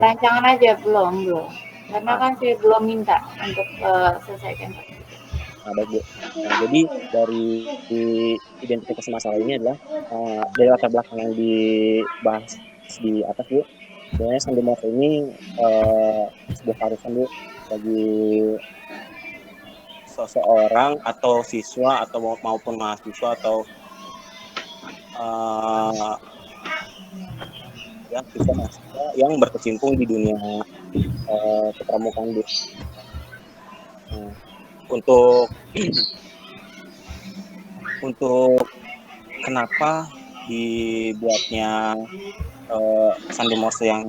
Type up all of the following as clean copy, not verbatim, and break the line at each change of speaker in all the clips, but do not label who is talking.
rancangan aja belum. Karena
Nah,
kan saya belum minta untuk selesaikan.
nah, baik Bu. Nah, jadi dari identifikasi masalah ini adalah dari latar belakang yang dibahas di atas Bu. Sebenarnya Sandi Morse ini sebuah keharusan Bu bagi seseorang atau siswa atau maupun mahasiswa atau yang siswa mahasiswa yang berkecimpung di dunia kepramukaan Bu. Nah, untuk kenapa dibuatnya Sandi Morse yang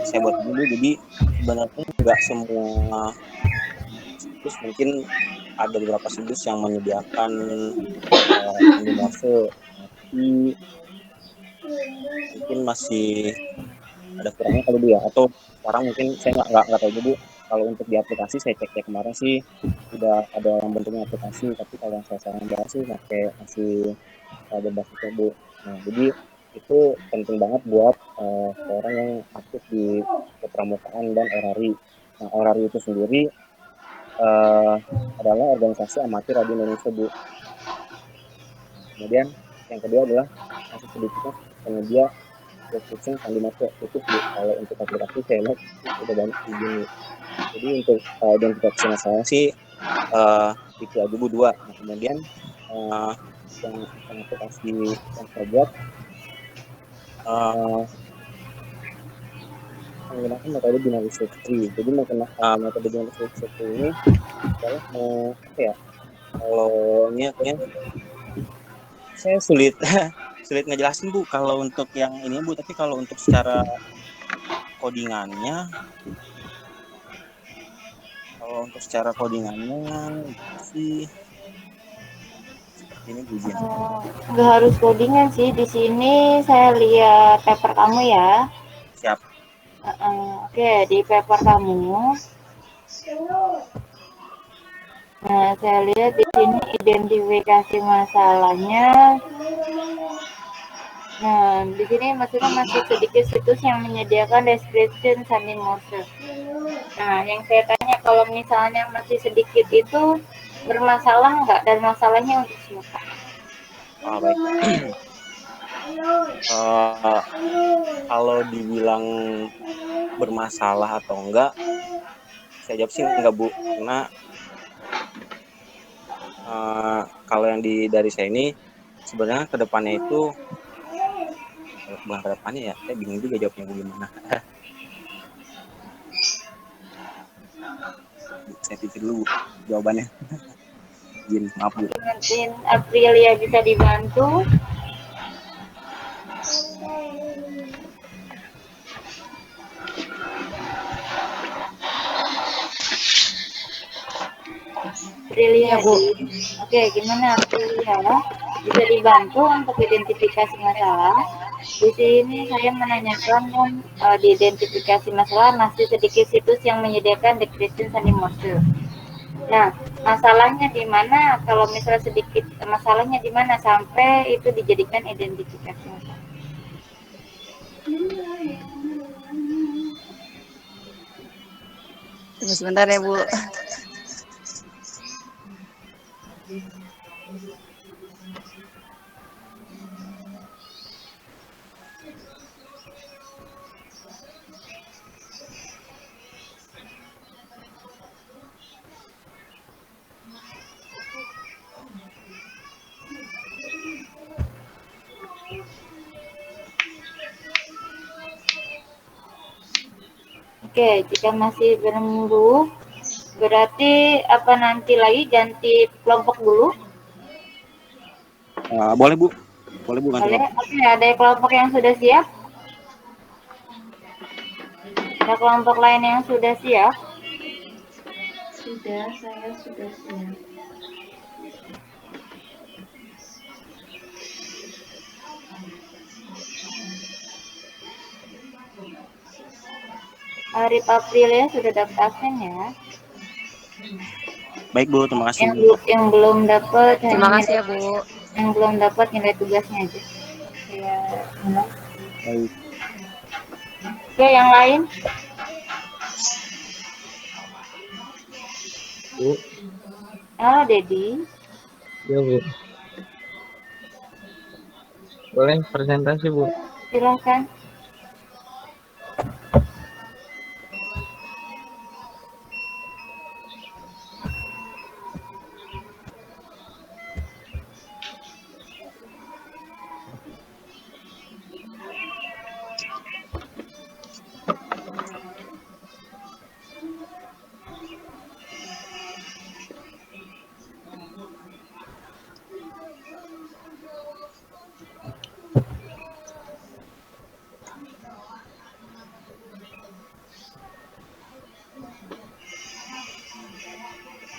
saya buat dulu, jadi sebenarnya nggak semua situs, mungkin ada beberapa situs yang menyediakan Sandi Morse, tapi mungkin masih ada kurangnya kali Bu ya, atau sekarang mungkin saya nggak tahu Bu. Kalau untuk di aplikasi saya cek kemarin sih udah ada yang bentuknya aplikasi, tapi kalau yang saya sekarang bahas sih masih berbasis web Bu. Nah, jadi itu penting banget buat orang yang aktif di kepramukaan dan orari. Nah, orari itu sendiri uh, adalah organisasi amatir radio Indonesia Bu. Kemudian yang kedua adalah masih sedikitnya penyedia deskripsi Sandi Morse itu Bu. Kalau untuk aplikasi saya lihat udah banyak begini. Jadi untuk identifikasi masalah sih itu aja Bu, dua. Nah, kemudian yang aplikasi yang saya buat menggunakan metode dynamic search tree. Jadi metode dynamic search tree ini adalah apa ya? Kalau ini kayaknya saya sulit sulit ngejelasin Bu kalau untuk yang ini Bu, tapi kalau untuk secara codingannya, sih seperti ini Bu Jin.
Nggak harus codingan sih. Di sini saya lihat paper kamu ya.
Siap.
Oke, di paper kamu. Nah, saya lihat di sini identifikasi masalahnya. Nah, di sini maksudnya masih sedikit situs yang menyediakan description Sandi Morse. Nah, yang saya tanya kalau misalnya masih sedikit itu bermasalah nggak, dan masalahnya untuk siapa?
Baik. Kalau dibilang bermasalah atau enggak, saya jawab sih enggak Bu, karena kalau yang dari saya ini sebenarnya kedepannya itu bukan kedepannya ya, saya bingung juga jawabnya bagaimana. Saya pikir dulu jawabannya. Jin, maaf Bu.
Mungkin Aprilia bisa dibantu. Aprilia, Bu. Oke, gimana Aprilia? Bisa dibantu untuk identifikasi masalah? Di sini saya menanyakan di identifikasi masalah masih sedikit situs yang menyediakan description Sandi Morse. Nah, masalahnya di mana? Kalau misalnya sedikit, masalahnya di mana sampai itu dijadikan identifikasi masalah?
Tunggu sebentar ya Bu.
Oke, jika masih belum, berarti apa nanti lagi ganti kelompok dulu?
Boleh Bu, boleh Bu ganti
kelompok. Oke, ada kelompok yang sudah siap? Ada kelompok lain yang sudah siap?
Sudah, saya sudah siap.
Arif Aprilia sudah dapat absen ya?
Baik Bu, terima kasih.
Yang belum dapat,
terima kasih ya Bu.
Yang belum dapat nilai tugasnya aja. Ya,
baik.
Oke, yang lain?
Bu.
Dedi.
Ya, Bu. Boleh presentasi, Bu?
Silahkan.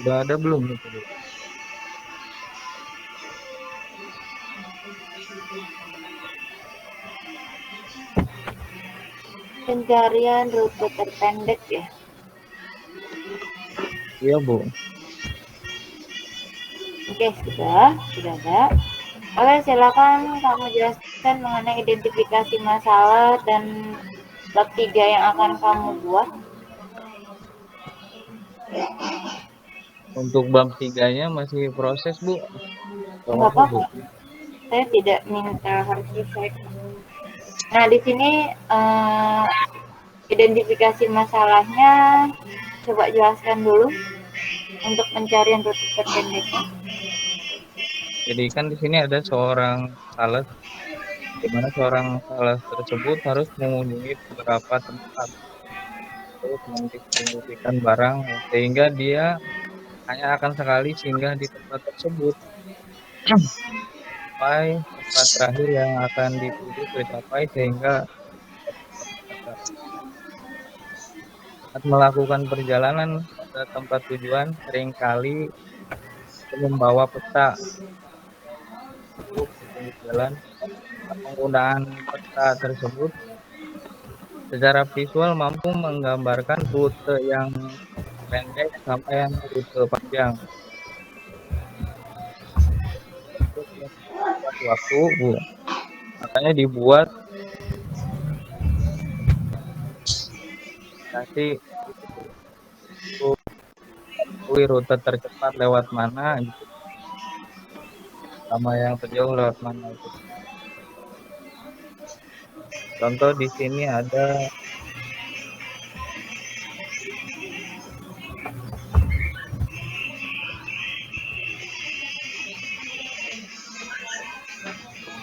Sudah ada belum itu, Bu?
Pencarian rute terpendek ya.
Iya, Bu.
Oke, sudah ada. Oke, silakan kamu jelaskan mengenai identifikasi masalah dan bab 3 yang akan kamu buat.
Untuk bab 3-nya masih proses, Bu.
Enggak apa-apa. Saya tidak minta harus selesai. Nah, di sini identifikasi masalahnya coba jelaskan dulu untuk pencarian rute terpendeknya.
Jadi kan di sini ada seorang sales, di mana seorang sales tersebut harus mengunjungi beberapa tempat untuk mendistribusikan barang, sehingga dia hanya akan sekali singgah di tempat tersebut sampai tempat terakhir yang akan dituju tercapai, sehingga saat melakukan perjalanan ke tempat tujuan seringkali membawa peta untuk petunjuk jalan. Penggunaan peta tersebut secara visual mampu menggambarkan rute yang pendek sampai yang rute panjang. Untuk mempercepat waktu, Bu, makanya dibuat aplikasi untuk mengetahui rute tercepat lewat mana, gitu, sama yang terjauh lewat mana itu. Contoh di sini ada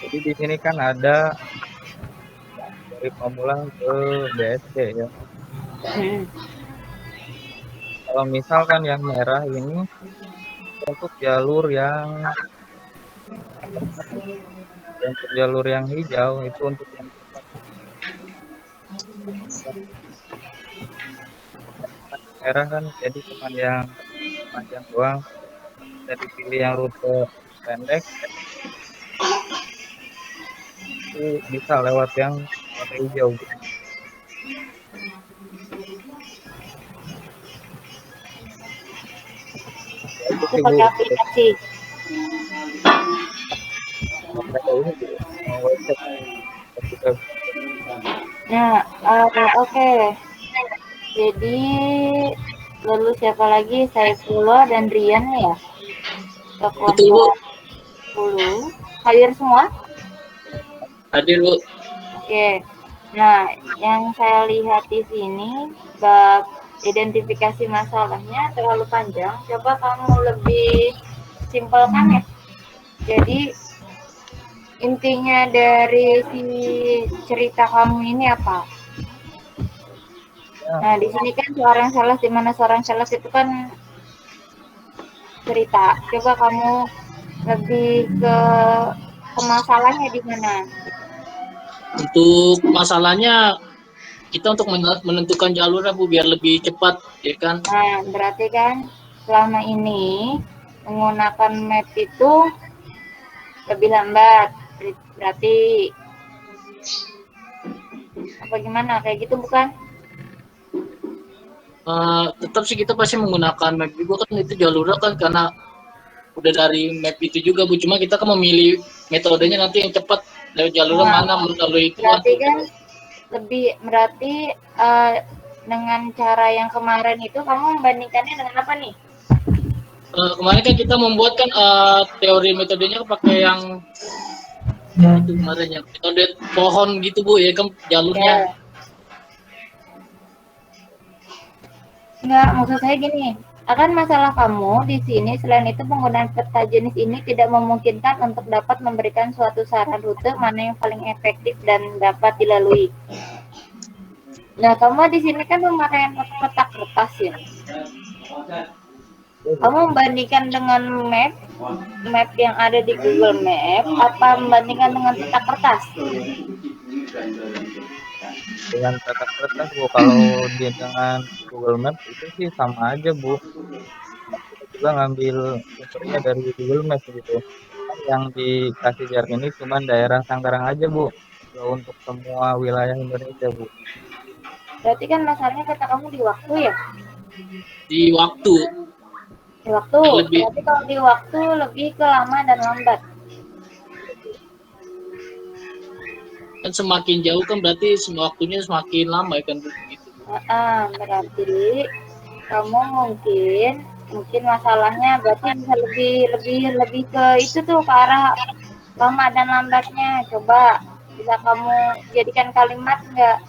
jadi di sini kan ada dari Pamulang ke BSD ya. Kalau misalkan yang merah ini untuk jalur yang untuk jalur yang hijau itu untuk yang merah kan, jadi cuma yang panjang doang. Jadi pilih yang rute pendek itu bisa lewat yang warna hijau.
Itu pakai aplikasi. Nah, oke. Jadi lalu siapa lagi? Saifullah dan Rian ya?
Betul, Bu.
10. Hadir semua?
Hadir, Bu.
Oke. Nah, yang saya lihat di sini bab identifikasi masalahnya terlalu panjang. Coba kamu lebih simpelkan ya. Jadi intinya dari si cerita kamu ini apa? Nah, di sini kan seorang sales, di mana seorang sales itu kan cerita. Coba kamu lebih ke masalahnya di mana?
Untuk masalahnya kita untuk menentukan jalurnya, Bu, biar lebih cepat, ya kan?
Nah, berarti kan selama ini menggunakan map itu lebih lambat. Berarti apa gimana? Kayak gitu bukan?
Tetap sih kita pasti menggunakan map juga kan, itu jalurnya kan karena udah dari map itu juga, Bu. Cuma kita kan memilih metodenya nanti yang cepat lewat jalurnya mana melalui itu.
Berarti kan lebih berarti dengan cara yang kemarin itu kamu membandingkannya dengan apa nih?
Kemarin kan kita membuat kan teori metodenya pakai yang itu kemarin yang metode pohon gitu Bu ya kan jalurnya.
Enggak, maksud saya gini, akan masalah kamu di sini selain itu penggunaan peta jenis ini tidak memungkinkan untuk dapat memberikan suatu saran rute mana yang paling efektif dan dapat dilalui. Nah, kamu di sini kan pemakaian peta kertas ya. Kamu membandingkan dengan map yang ada di Google Map, apa membandingkan dengan peta kertas?
Dengan peta kertas Bu, kalau dia dengan Google Map itu sih sama aja Bu. Kita juga ngambil sumbernya dari Google Map gitu. Yang dikasih jarak ini cuma daerah Tangerang aja Bu, nggak untuk semua wilayah Indonesia Bu.
Berarti kan masalahnya kata kamu di waktu ya?
Di waktu.
Di waktu. Berarti kalau di waktu lebih ke lama dan lambat.
Kan semakin jauh kan berarti waktunya semakin lama kan begitu.
Berarti kamu mungkin masalahnya berarti bisa lebih ke itu tuh ke arah lama dan lambatnya. Coba bisa kamu jadikan kalimat enggak?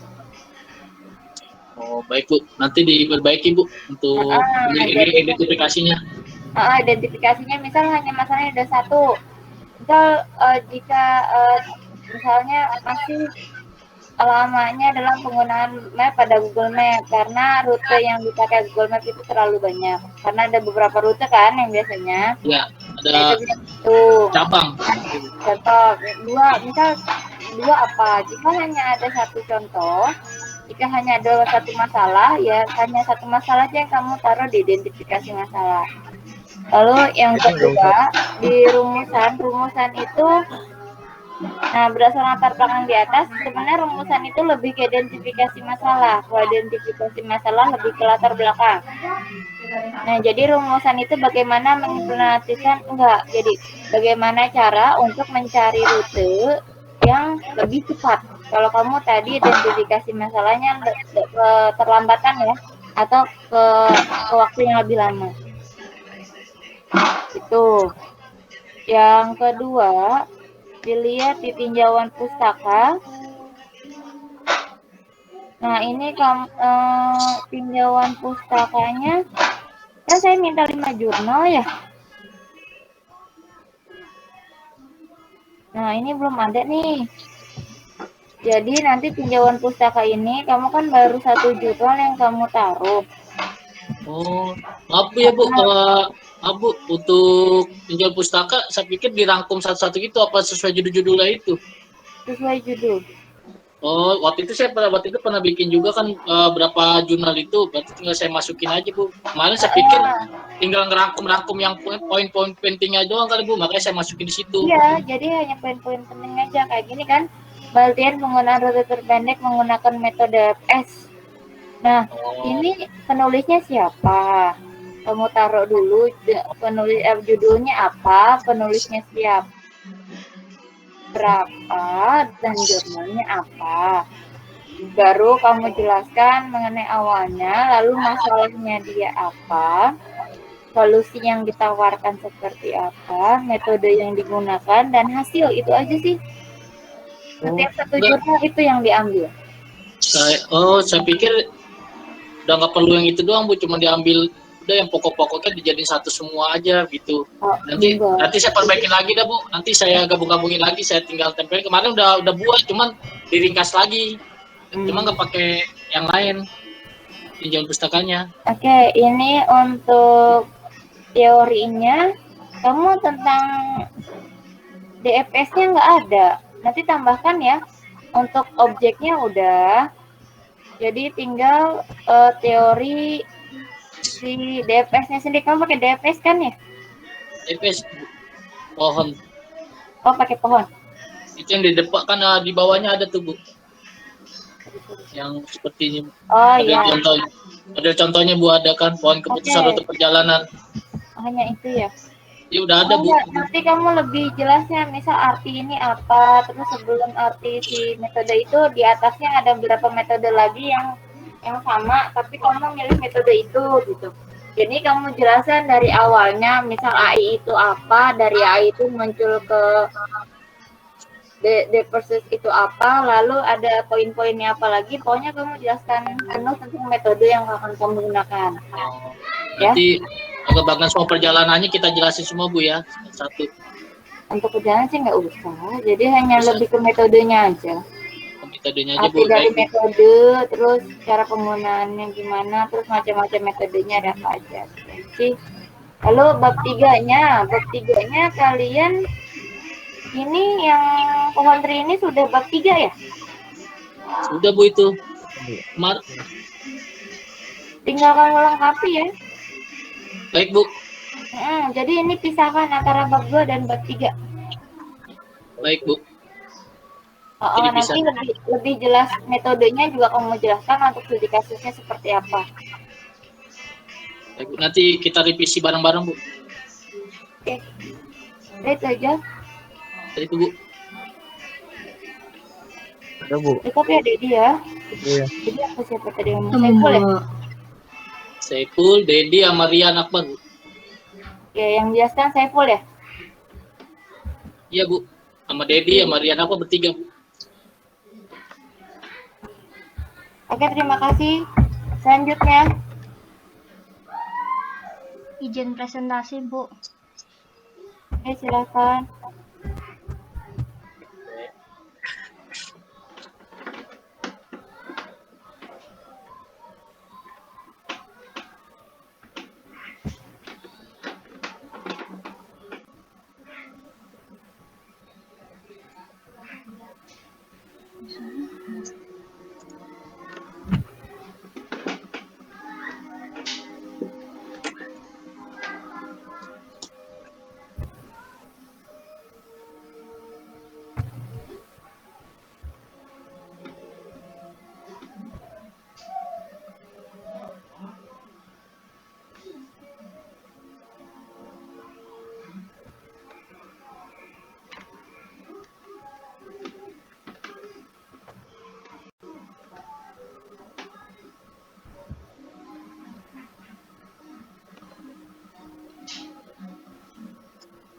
Oh baik Bu, nanti diperbaiki Bu untuk identifikasinya.
Identifikasinya misal hanya masalahnya ada satu. Misal jika misalnya masih lamanya dalam penggunaan map pada Google Map karena rute yang dipakai Google Map itu terlalu banyak. Karena ada beberapa rute kan yang biasanya.
Ya, ada cabang.
Contoh dua apa? Jika hanya ada satu contoh, jika hanya ada satu masalah, ya hanya satu masalah aja yang kamu taruh di identifikasi masalah. Lalu yang kedua di rumusan itu, nah berdasarkan latar belakang di atas, sebenarnya rumusan itu lebih ke identifikasi masalah. Kalau identifikasi masalah lebih ke latar belakang. Nah jadi rumusan itu bagaimana mengimplementasikan jadi bagaimana cara untuk mencari rute yang lebih cepat. Kalau kamu tadi identifikasi masalahnya keterlambatan ya, atau ke waktu yang lebih lama. Itu. Yang kedua, dilihat di tinjauan pustaka. Nah ini tinjauan pustakanya, kan saya minta 5 jurnal ya. Nah ini belum ada nih. Jadi nanti tinjauan pustaka ini kamu kan baru 1 jurnal yang kamu taruh.
Oh, maaf ya Bu, Bu untuk tinjauan pustaka saya pikir dirangkum satu-satu gitu apa sesuai judul-judulnya itu?
Sesuai judul.
Oh, waktu itu saya pernah bikin juga kan berapa jurnal itu, berarti tinggal saya masukin aja Bu. Kemarin saya pikir tinggal ngerangkum yang poin-poin pentingnya doang kali Bu, makanya saya masukin di situ.
Iya, jadi hanya poin-poin penting aja kayak gini kan. Baltian penggunaan rute terpendek menggunakan metode FS. Nah, ini penulisnya siapa? Kamu taruh dulu judulnya apa, penulisnya siapa, berapa, dan jurnalnya apa. Baru kamu jelaskan mengenai awalnya, lalu masalahnya dia apa, solusi yang ditawarkan seperti apa, metode yang digunakan, dan hasil. Itu aja sih. Setiap 1 jurnal itu yang diambil.
Saya pikir udah nggak perlu yang itu doang Bu, cuma diambil udah yang pokok-pokoknya dijadiin satu semua aja gitu. Nanti saya perbaikin lagi dah Bu, nanti saya gabung-gabungin lagi, saya tinggal tempelin. Kemarin udah buat, cuman diringkas lagi, cuma nggak pakai yang lain tinjauan pustakanya.
Oke, ini untuk teorinya kamu tentang DFS-nya nggak ada. Nanti tambahkan ya. Untuk objeknya udah. Jadi tinggal teori si DFS-nya sendiri. Kamu pakai DFS kan ya?
DFS pohon.
Oh, pakai pohon.
Itu yang di depan kan di bawahnya ada tuh Bu. Yang seperti ini.
Oh iya.
Ada contohnya Bu, ada kan pohon keputusan rute perjalanan.
Hanya itu ya.
Ya udah ada, Bu.
Nanti kamu lebih jelasnya, misal arti ini apa, terus sebelum arti si metode itu di atasnya ada beberapa metode lagi yang sama, tapi kamu milih metode itu gitu. Jadi kamu jelasan dari awalnya, misal AI itu apa, dari AI itu muncul ke the process itu apa, lalu ada poin-poinnya apa lagi, pokoknya kamu jelaskan penuh tentang metode yang akan kamu gunakan.
Nanti bagian semua perjalanannya kita jelasin semua, Bu, ya, satu.
Untuk perjalanan sih nggak usah, jadi hanya lebih ke metodenya aja.
Metodenya aja,
Arti
Bu.
dari metode, terus cara penggunaannya gimana, terus macam-macam metodenya ada apa aja. Sih. Lalu bab tiganya kalian ini yang pohon tri ini sudah bab 3 ya?
Sudah, Bu, itu.
Tinggal kamu lengkapi ya.
Baik, Bu.
Jadi ini pisahkan antara bab 2 dan bab 3.
Baik, Bu.
Nanti lebih jelas metodenya juga kamu jelaskan untuk studi kasusnya seperti apa.
Baik, Bu. Nanti kita revisi bareng-bareng, Bu.
Oke. Itu aja.
Itu, Bu.
Ada, Bu.
Tapi ada dia.
Iya.
Jadi apa siapa tadi ngomong? Saiful ya?
Saiful, Dedi, sama Rian Akbar, Bu.
Ya, yang jelaskan Saiful ya?
Iya, Bu. Sama Dedi, sama Rian Akbar bertiga, Bu.
Oke, terima kasih. Selanjutnya.
Izin presentasi, Bu.
Oke, silakan.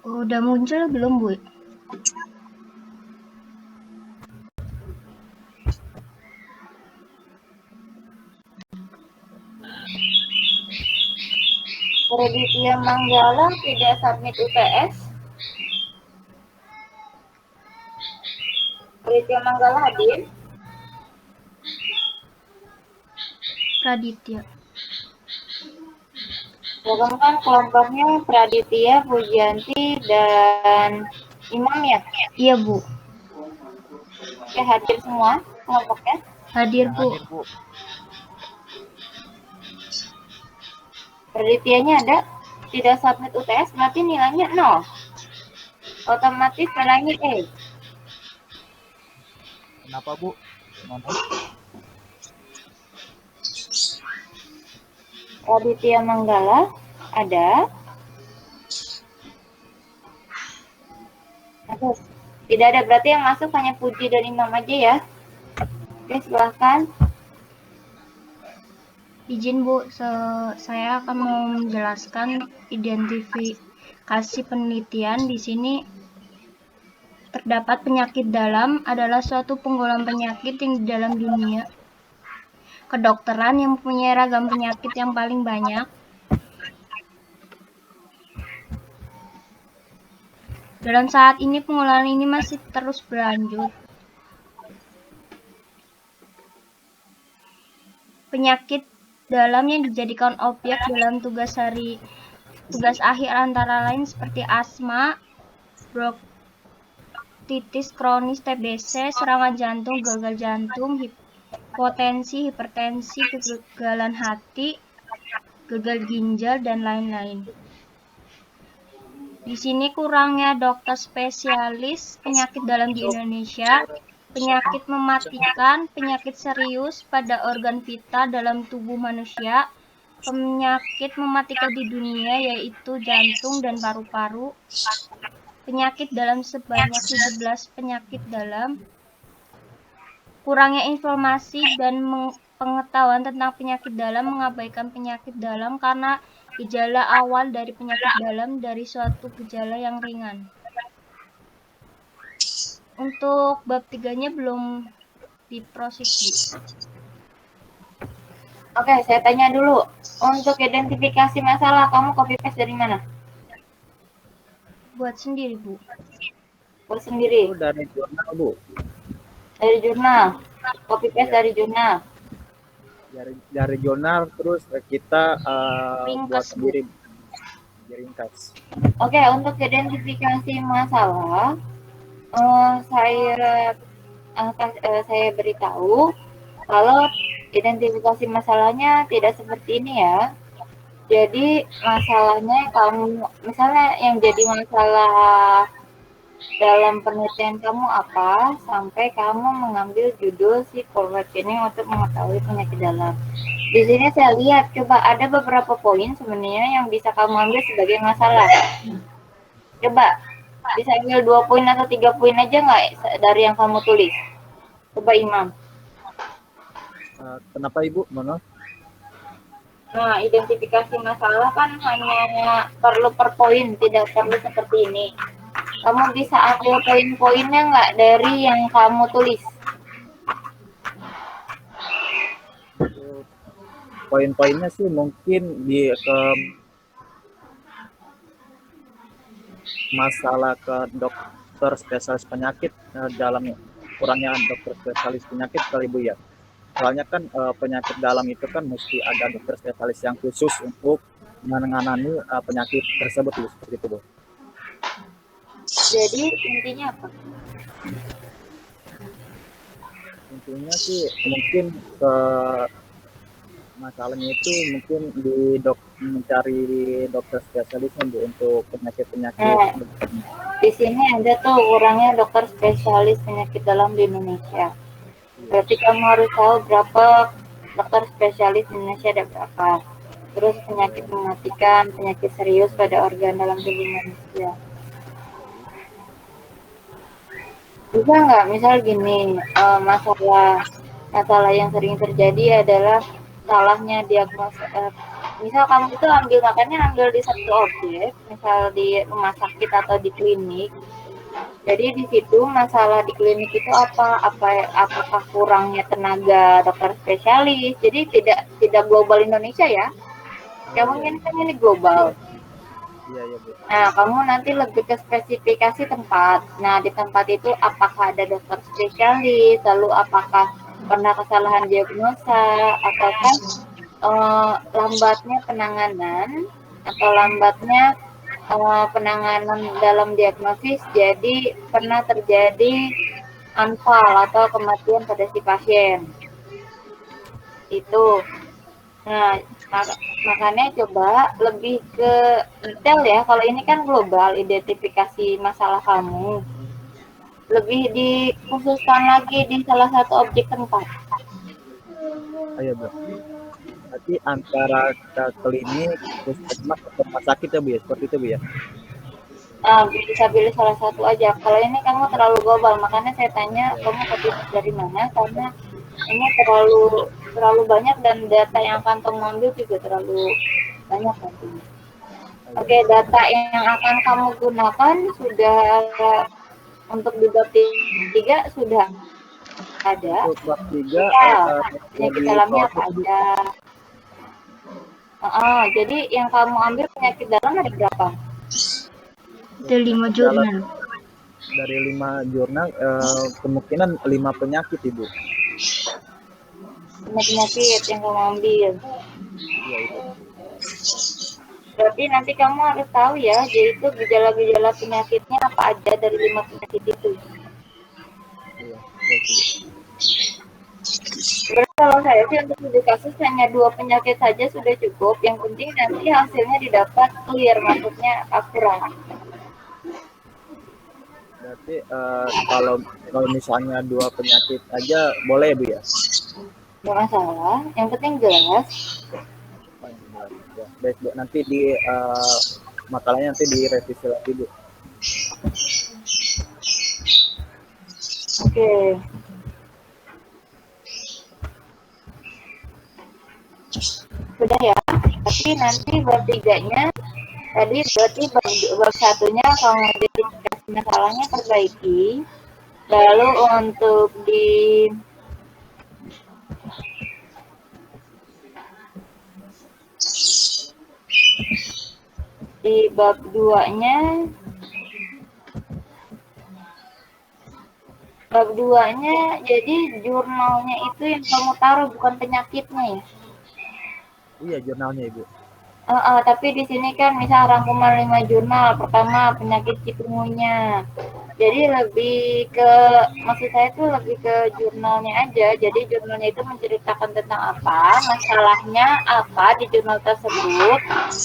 Udah muncul belum, Bu?
Raditya Manggala tidak submit UTS. Raditya Manggala hadir.
Praditya.
Program kan kelompoknya Praditya, Pujianti, dan Imam ya?
Iya, Bu.
Oke, hadir semua kelompoknya?
Hadir, Bu.
Pradityanya ada, tidak submit UTS, berarti nilainya 0. Otomatis nilainya E.
Kenapa, Bu? Gimana?
Raditya Manggala ada. Tidak ada, berarti yang masuk hanya Puji dan Imam aja ya. Oke, silahkan.
Izin, Bu, saya akan menjelaskan identifikasi penelitian. Di sini terdapat penyakit dalam adalah suatu penggolongan penyakit yang di dalam dunia kedokteran yang mempunyai ragam penyakit yang paling banyak. Dalam saat ini pengolahan ini masih terus berlanjut. Penyakit dalam yang dijadikan objek dalam tugas akhir antara lain seperti asma, bronkitis kronis, TBC, serangan jantung, gagal jantung, hipotensi, hipertensi, kegagalan hati, gagal ginjal, dan lain-lain. Di sini kurangnya dokter spesialis penyakit dalam di Indonesia, penyakit mematikan, penyakit serius pada organ vital dalam tubuh manusia, penyakit mematikan di dunia yaitu jantung dan paru-paru, penyakit dalam sebanyak 17 penyakit dalam, kurangnya informasi dan pengetahuan tentang penyakit dalam, mengabaikan penyakit dalam karena gejala awal dari penyakit dalam dari suatu gejala yang ringan. Untuk bab 3-nya belum diproses, Bu.
Oke, saya tanya dulu. Untuk identifikasi masalah, kamu copy paste dari mana?
Buat sendiri, Bu.
Buat sendiri?
Itu dari jurnal, Bu.
Dari jurnal? Copy paste dari jurnal?
Dari jurnal, terus kita buat
Ringkas, Bu.
sendiri. Ringkas.
Oke, untuk identifikasi masalah, saya beritahu kalau identifikasi masalahnya tidak seperti ini ya. Jadi masalahnya kamu, misalnya yang jadi masalah dalam penelitian kamu apa, sampai kamu mengambil judul si forward ini untuk mengetahui penyakit dalam. Di sini saya lihat, coba ada beberapa poin sebenarnya yang bisa kamu ambil sebagai masalah. Coba, bisa ambil 2 poin atau 3 poin aja nggak dari yang kamu tulis? Coba Imam.
Kenapa Ibu? Mana?
Nah, identifikasi masalah kan hanya perlu per poin, tidak perlu seperti ini. Kamu bisa ambil poin-poinnya nggak dari yang kamu tulis?
Poin-poinnya sih mungkin ke masalah ke dokter spesialis penyakit, dalam kurangnya dokter spesialis penyakit kali Bu ya. Soalnya kan penyakit dalam itu kan mesti ada dokter spesialis yang khusus untuk menangani penyakit tersebut, Bu. Seperti itu, Bu.
Jadi intinya apa?
Intinya sih mungkin masalahnya itu mungkin mencari dokter spesialisnya Bu untuk penyakit-penyakit.
Di sini ada tuh kurangnya dokter spesialis penyakit dalam di Indonesia. Berarti kamu harus tahu berapa dokter spesialis di Indonesia, ada berapa. Terus penyakit mematikan, penyakit serius pada organ dalam tubuh manusia. Bisa nggak, misal gini, masalah yang sering terjadi adalah salahnya diagnosa. Misal kamu itu ambil di satu objek, misal di rumah sakit atau di klinik. Jadi di situ masalah di klinik itu apakah kurangnya tenaga dokter spesialis. Jadi tidak global Indonesia ya. Kamu ini global.
Iya, Bu.
Nah, kamu nanti lebih ke spesifikasi tempat. Nah, di tempat itu apakah ada dokter spesialis, lalu apakah pernah kesalahan diagnosa, ataukah lambatnya penanganan, atau lambatnya penanganan dalam diagnosis, jadi pernah terjadi anfal atau kematian pada si pasien. Itu. Nah, makanya coba lebih ke detail ya. Kalau ini kan global, identifikasi masalah kamu. Lebih dikhususkan lagi di salah satu objek tempat.
Ayo, Bu. Berarti antara klinik, puskesmas, atau rumah sakit ya Bu ya? Seperti itu Bu ya?
Nah, bisa pilih salah satu aja. Kalau ini kamu terlalu global, makanya saya tanya kamu copy dari mana, karena ini terlalu banyak dan data yang akan kamu ambil juga terlalu banyak nantinya. Oke, data yang akan kamu gunakan sudah untuk di bab 3 sudah ada.
Untuk bab 3
penyakit dalamnya apa aja. Jadi yang kamu ambil penyakit dalam ada berapa?
Ada 5 jurnal.
Dari 5 jurnal, kemungkinan 5 penyakit Ibu.
Penyakit yang kamu ambil.
Iya, Ibu.
Berarti nanti kamu harus tahu ya, jadi itu gejala-gejala penyakitnya apa aja dari 5 penyakit itu.
Iya.
Berarti kalau saya sih untuk studi kasus hanya 2 penyakit saja sudah cukup. Yang penting nanti hasilnya didapat clear, maksudnya akurat.
Berarti kalau misalnya 2 penyakit aja boleh Bu ya?
Nggak masalah, yang penting jelas.
Ya, baik Bu, nanti di makalahnya nanti direvisi lagi Bu.
Oke. Sudah ya. Tapi nanti bab 3-nya tadi berarti bab 1-nya kamu identifikasi masalahnya perbaiki. Lalu untuk di bab 2-nya jadi jurnalnya itu yang kamu taruh bukan penyakitnya ya.
Iya, jurnalnya Ibu.
Tapi di sini kan misal rangkuman 5 jurnal. Pertama penyakit cikungunya. Jadi maksud saya itu lebih ke jurnalnya aja. Jadi jurnalnya itu menceritakan tentang apa, masalahnya apa di jurnal tersebut,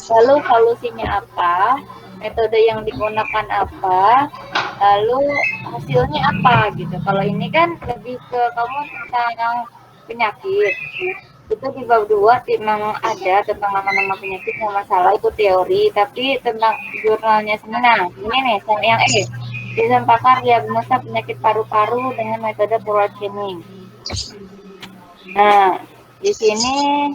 lalu solusinya apa, metode yang digunakan apa, lalu hasilnya apa gitu. Kalau ini kan lebih ke kamu tentang penyakit. Itu di bab 2 memang ada tentang nama-nama penyakit yang masalah, itu teori, tapi tentang jurnalnya sendiri. Nah, ini nih yang desain pakar diagnosa penyakit paru-paru dengan metode Prolactin. Nah, di sini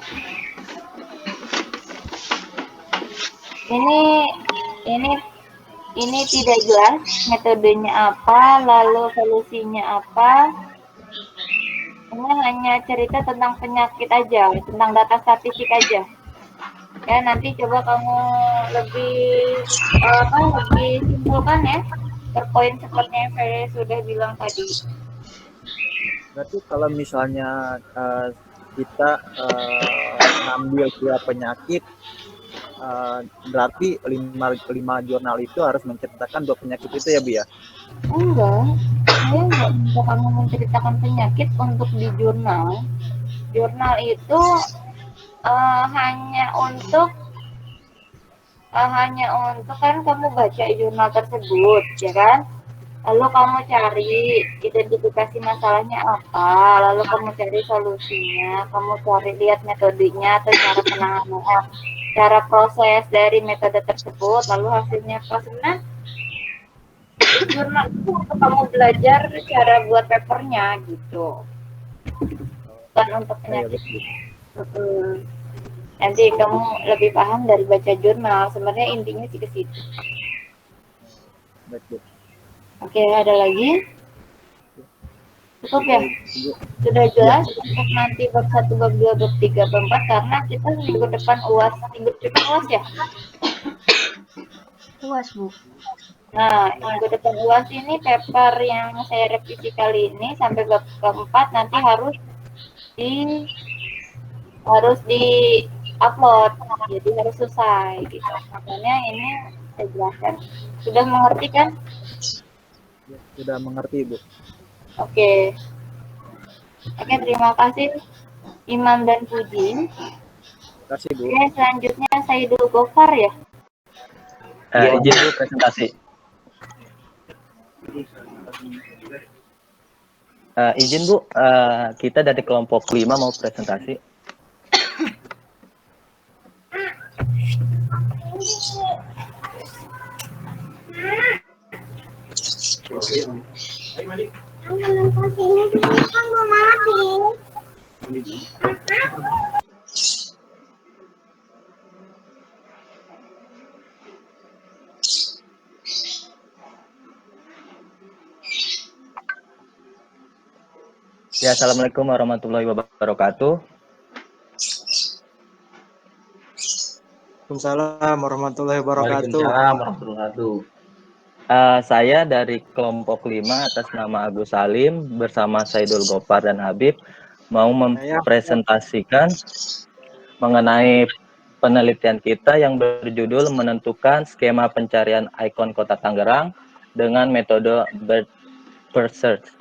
ini tidak jelas metodenya apa, lalu solusinya apa. Ini hanya cerita tentang penyakit aja, tentang data statistik aja. Ya, nanti coba kamu lebih simpulkan ya, terpoin seperti yang saya sudah bilang tadi.
Berarti kalau misalnya kita ngambil 2 penyakit, berarti 5 jurnal itu harus menceritakan 2 penyakit itu ya Bu ya?
Enggak, saya nggak bisa kamu menceritakan penyakit untuk di jurnal. Jurnal itu hanya untuk kan kamu baca jurnal tersebut, ya kan? Lalu kamu cari identifikasi masalahnya apa, lalu kamu cari solusinya, kamu cari lihat metodenya atau cara penanganan, cara proses dari metode tersebut, lalu hasilnya apa. Sebenarnya jurnal itu untuk kamu belajar cara buat papernya gitu, bukan untuk penyakit. Nanti kamu lebih paham dari baca jurnal. Sebenarnya intinya sih ke situ. Oke, ada lagi? Cukup ya? Sudah jelas untuk nanti bab 1, bab 2, bab 3, bab 4, karena kita minggu depan UAS ya?
UAS, Bu.
Nah, minggu depan UAS ini paper yang saya revisi kali ini sampai bab 4 nanti harus di upload, jadi harus selesai gitu. Makanya ini saya jelaskan. Sudah mengerti kan?
Sudah mengerti Bu.
Oke, terima kasih Imam dan Puji.
Terima kasih Bu.
Oke, selanjutnya Saidul Gofar ya.
Izin Bu presentasi. Izin Bu, kita dari kelompok 5 mau presentasi. Ya, assalamualaikum warahmatullahi wabarakatuh.
Waalaikumsalam warahmatullahi wabarakatuh.
Waalaikumsalam warahmatullahi wabarakatuh. Saya dari kelompok 5 atas nama Agus Salim bersama Saidul Gofar dan Habib mau mempresentasikan mengenai penelitian kita yang berjudul menentukan skema pencarian ikon Kota Tangerang dengan metode Bird Search.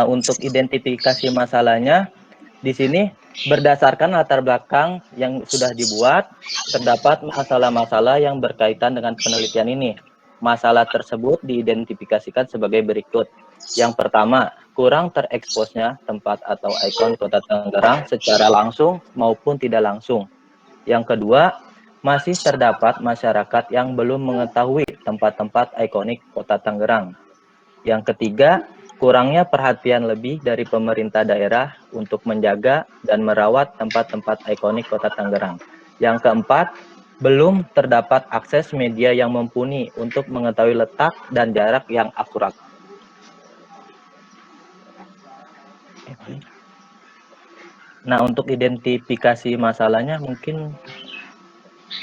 Untuk identifikasi masalahnya di sini berdasarkan latar belakang yang sudah dibuat, terdapat masalah-masalah yang berkaitan dengan penelitian ini. Masalah tersebut diidentifikasikan sebagai berikut. Yang pertama, kurang tereksposnya tempat atau ikon Kota Tangerang secara langsung maupun tidak langsung. Yang kedua, masih terdapat masyarakat yang belum mengetahui tempat-tempat ikonik Kota Tangerang. Yang ketiga, kurangnya perhatian lebih dari pemerintah daerah untuk menjaga dan merawat tempat-tempat ikonik Kota Tangerang. Yang keempat, belum terdapat akses media yang mumpuni untuk mengetahui letak dan jarak yang akurat. Nah, untuk identifikasi masalahnya mungkin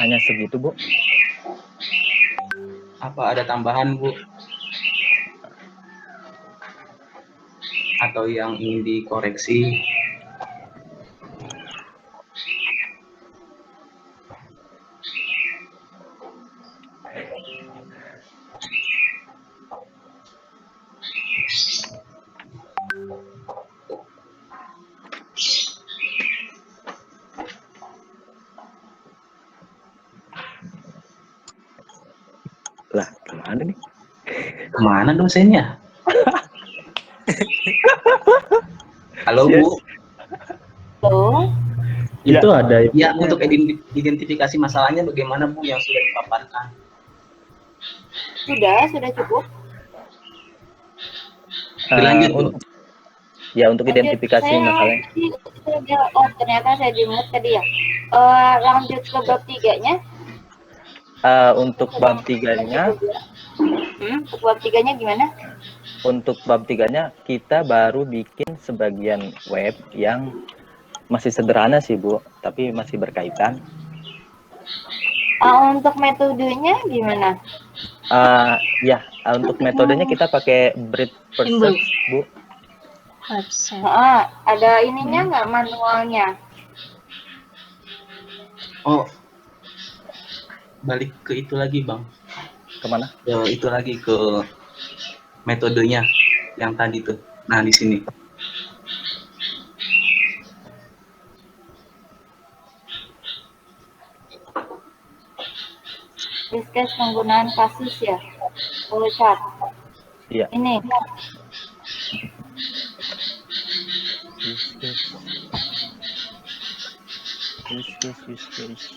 hanya segitu, Bu.
Apa ada tambahan, Bu? Atau yang ingin dikoreksi?
Lah, kemana nih?
Kemana dosennya? Halo, Bu.
Halo.
Itu ada ya untuk identifikasi masalahnya bagaimana, Bu, yang sudah dipaparkan?
Sudah cukup.
Dilanjut, Bu.
Ya, untuk identifikasi masalahnya.
Oh, ternyata saya di-mute tadi ya. Lanjut ke bab 3-nya.
Untuk bab 3-nya,
untuk bab 3-nya gimana?
Untuk bab 3-nya kita baru bikin sebagian web yang masih sederhana sih, Bu, tapi masih berkaitan.
Untuk metodenya gimana?
Ya, untuk metodenya kita pakai Bread First Search, Bu.
Ada ininya nggak, manualnya?
Oh, balik ke itu lagi, Bang.
Kemana?
Itu lagi ke metodenya yang tadi tuh. Nah, di sini.
Discuss penggunaan kasus ya, flowchart.
Iya.
Ini.
Use case.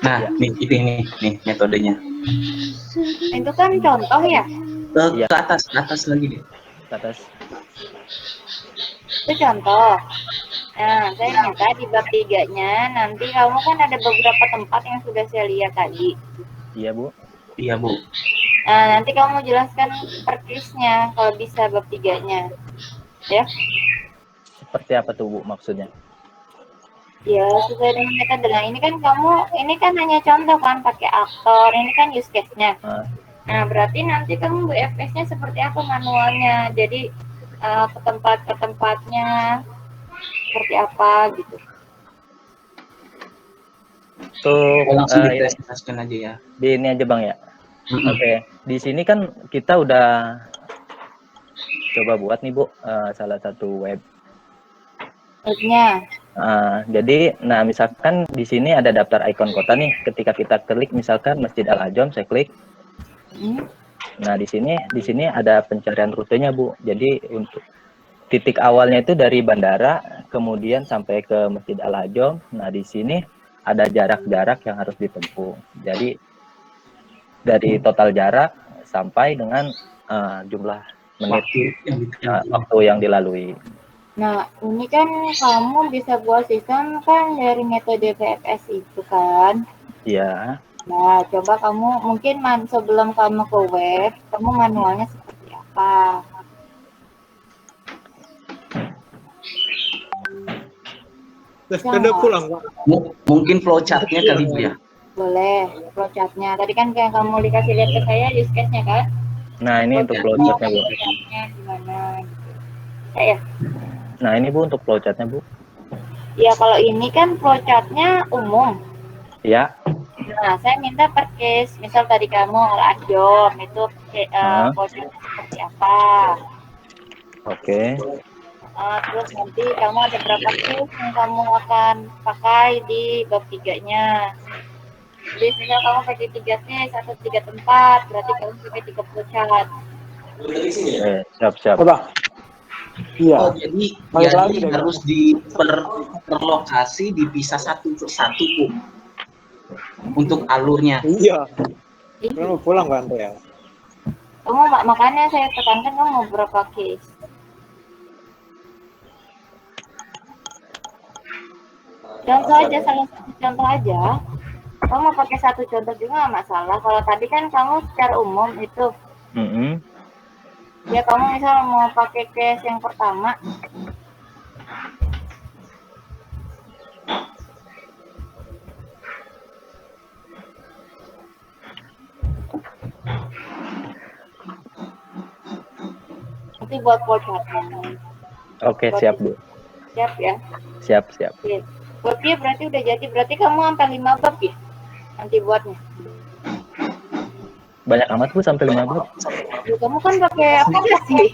Nah, nih metodenya.
Itu kan contoh ya?
Ke atas lagi deh.
Ke atas.
Itu contoh. Nah, saya minta di bab 3-nya nanti kamu kan ada beberapa tempat yang sudah saya lihat tadi.
Iya, Bu.
Iya, Bu.
Nah, nanti kamu jelaskan per case-nya kalau bisa bab 3-nya. Ya.
Seperti apa tuh, Bu, maksudnya?
Ya, sesuai dengan metode. Nah, ini kan hanya contoh kan, pakai aktor, ini kan use case-nya. Nah, berarti nanti kamu BFS-nya seperti apa manualnya. Jadi, ke tempatnya seperti apa gitu.
Tuh,
langsung dipresentasikan aja ya.
Di ini aja, Bang, ya. Oke. Di sini kan kita udah coba buat nih, Bu, salah satu web.
Webnya.
Jadi, misalkan di sini ada daftar ikon kota nih. Ketika kita klik misalkan Masjid Al-Ajam, saya klik. Nah, di sini ada pencarian rutenya, Bu. Jadi untuk titik awalnya itu dari bandara, kemudian sampai ke Masjid Al-Ajam. Nah, di sini ada jarak-jarak yang harus ditempuh. Jadi dari total jarak sampai dengan jumlah menit waktu yang dilalui.
Nah, ini kan kamu bisa buat sistem kan dari metode VFS itu kan?
Iya.
Nah, coba kamu mungkin sebelum kamu ke web, kamu manualnya seperti apa?
Udah pulang, Pak.
Mungkin flowchart-nya kali ya.
Boleh, flowchart-nya. Tadi kan kayak kamu dikasih lihat ke saya use case-nya kan?
Nah, ini untuk flowchart-nya, Bu.
Gimana gitu. Saya.
Nah, ini, Bu, untuk flowchart-nya, Bu.
Ya, kalau ini kan flowchart-nya umum.
Ya.
Nah, saya minta per case. Misal tadi kamu Al-Ajam, itu flowchart-nya seperti apa?
Oke.
Terus nanti kamu ada berapa case yang kamu akan pakai di bab 3-nya. Jadi misal kamu pakai 3 case atau 3 tempat, berarti kamu pakai 3 flowchart.
Siap.
Iya.
Oh, jadi
Balik lagi deh,
harus di per lokasi dipisah satu persatu, Bu. Untuk alurnya.
Iya. Kamu pulang kan ya?
Makanya saya tekankan kamu mau berapa case. Contoh aja, salah satu contoh aja. Kamu mau pakai satu contoh juga nggak masalah. Kalau tadi kan kamu secara umum itu, ya kamu misal mau pakai case yang pertama, nanti buat pocapan.
Oke, siap, Bu.
Siap ya?
Siap.
Oke. Buatnya berarti udah jadi. Berarti kamu sampai 5 bab ya? Nanti buatnya.
Banyak amat, Bu, sampai 5 bab.
Ya, kamu kan pakai aplikasi.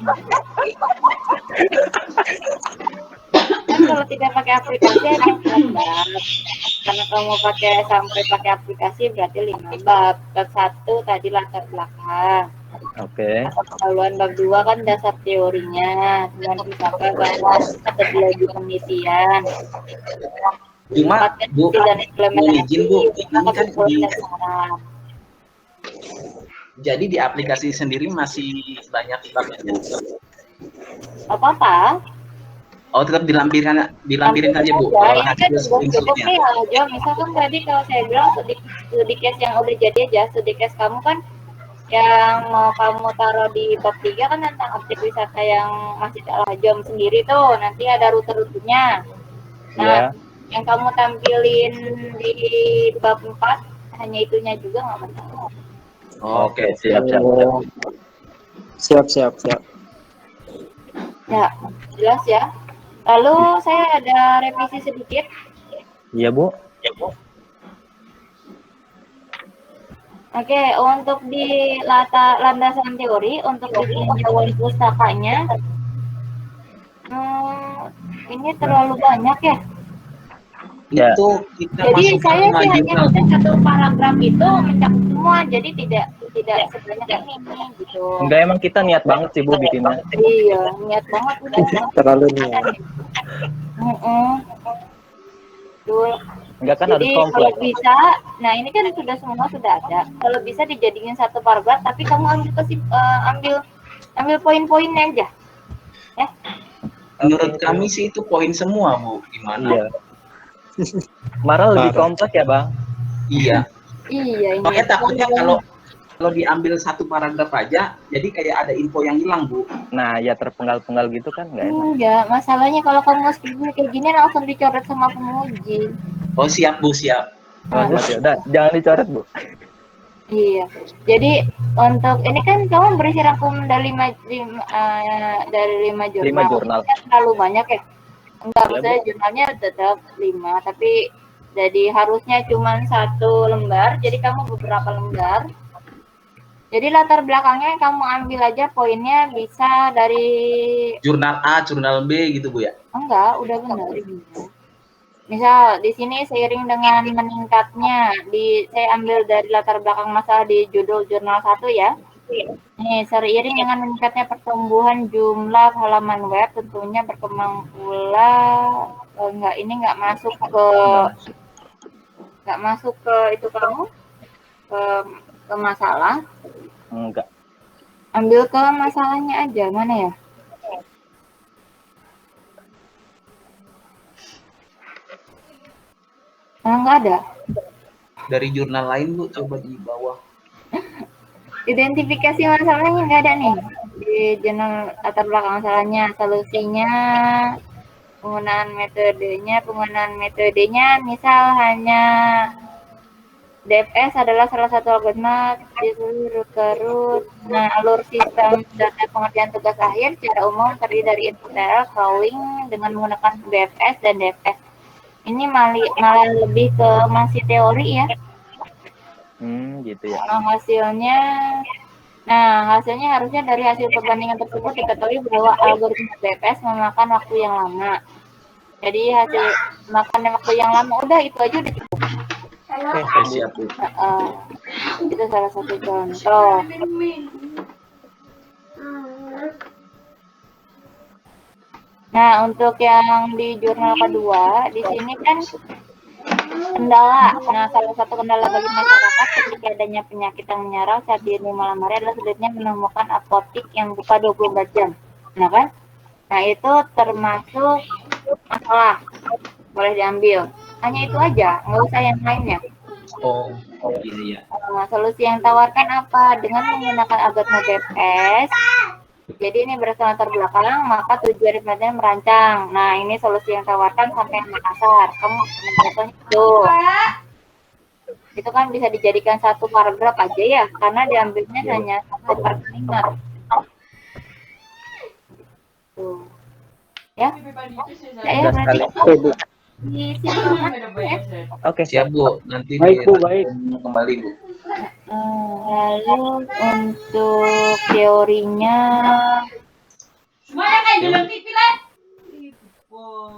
Kan kalau tidak pakai aplikasi ada 4 bab. Karena kamu sampai pakai aplikasi berarti 5 bab. Bab 1 tadi latar belakang.
Oke.
Haluan bab 2 kan dasar teorinya, dengan dipakai bahwa metodologi penelitian.
Cuma Bu,
dan
izin Bu, ini kan
di
jadi di aplikasi sendiri masih banyak babnya.
Apa-apa?
Oh, tetap dilampirin saja Bu.
Ya, ini kan cukup nih aja. Misalkan tadi kalau saya bilang studi case yang udah jadi aja, studi case kamu kan yang mau kamu taruh di bab 3 kan tentang objek wisata yang Masjid Al-Hajjam sendiri tuh, nanti ada rute-rutenya. Nah, yang kamu tampilin di bab 4 hanya itunya juga nggak masalah.
Oke,
siap.
Siap.
Ya, jelas ya. Lalu saya ada revisi sedikit.
Iya, Bu.
Oke, untuk di landasan teori, untuk di tinjauan pustakanya, ini terlalu banyak ya.
Itu kita
jadi
masukkan
saya sih hanya
jurnal.
bisa satu paragraf itu mencakup semua, jadi tidak sebanyak ini gitu.
Enggak, emang kita niat banget sih, Bu, bikinnya.
Iya, niat banget udah.
Terlalu niat.
Enggak kan
Jadi
harus
kalau
kompleks.
bisa, nah ini kan semua sudah ada. Kalau bisa dijadikan satu paragraf, tapi kamu ambil poin-poinnya aja. Ya.
Menurut kami sih itu poin semua, Bu. Gimana?
Iya. Malah lebih kompleks ya, Bang.
Iya.
Iya, ini.
Makanya takutnya kalau diambil satu paragraf aja, jadi kayak ada info yang hilang, Bu.
Nah, ya terpenggal-penggal gitu kan nggak enak.
Enggak, masalahnya kalau kamu mau skripsi kayak gini langsung dicoret sama penguji.
Oh, siap, Bu, siap.
Oh, udah, jangan dicoret, Bu.
Iya. Jadi untuk ini kan kamu berisi rangkum dari 5 jurnal.
5 jurnal.
Kan terlalu banyak ya. Enggak, maksudnya jurnalnya tetap 5, tapi jadi harusnya cuma 1 lembar, jadi kamu beberapa lembar. Jadi latar belakangnya kamu ambil aja poinnya bisa dari
Jurnal A, jurnal B gitu, Bu ya?
enggak, udah benar. Misal di sini seiring dengan meningkatnya, saya ambil dari latar belakang masalah di judul jurnal 1 ya. Nih, seiring dengan meningkatnya pertumbuhan jumlah halaman web, tentunya berkembang pula nggak masuk ke itu kamu ke masalah.
Enggak.
Ambil ke masalahnya aja, mana ya? Enggak ada.
Dari jurnal lain, Bu, coba di bawah.
Identifikasi masalahnya nggak ada nih. Di jurnal latar belakang masalahnya, solusinya, penggunaan metodenya misal hanya DFS adalah salah satu algoritma root. Nah, alur sistem data pengertian tugas akhir secara umum terdiri dari input crawling dengan menggunakan BFS dan DFS. Ini malah lebih ke masih teori ya.
Gitu ya.
Hasilnya harusnya dari hasil perbandingan tersebut diketahui bahwa algoritma BFS memakan waktu yang lama. Jadi hasil makan waktu yang lama, udah itu aja udah cukup.
Oke, siap, Bu.
Itu salah satu contoh. Nah, untuk yang di jurnal kedua, di sini kan kendala. Nah, salah satu kendala bagi masyarakat ketika adanya penyakit yang menyerang saat di malam hari adalah sulitnya menemukan apotik yang buka 24 jam. Nah, kan? Nah, itu termasuk masalah. Boleh diambil. Hanya itu aja, nggak usah yang lainnya.
Oh, iya.
Solusi yang tawarkan apa? Dengan menggunakan algoritma BPS, jadi ini berdasarkan latar belakang, maka tujuan penelitian merancang. Nah, ini solusi yang tawarkan sampai Makassar. Kamu contohnya itu. Itu kan bisa dijadikan satu paragraf aja ya, karena diambilnya hanya satu per kalimat. Tuh. Ya. Ya, berarti disimpulkan ya.
Oke,
Siap Bu, nanti
Baik Bu, baik.
kembali Bu.
Lalu untuk teorinya,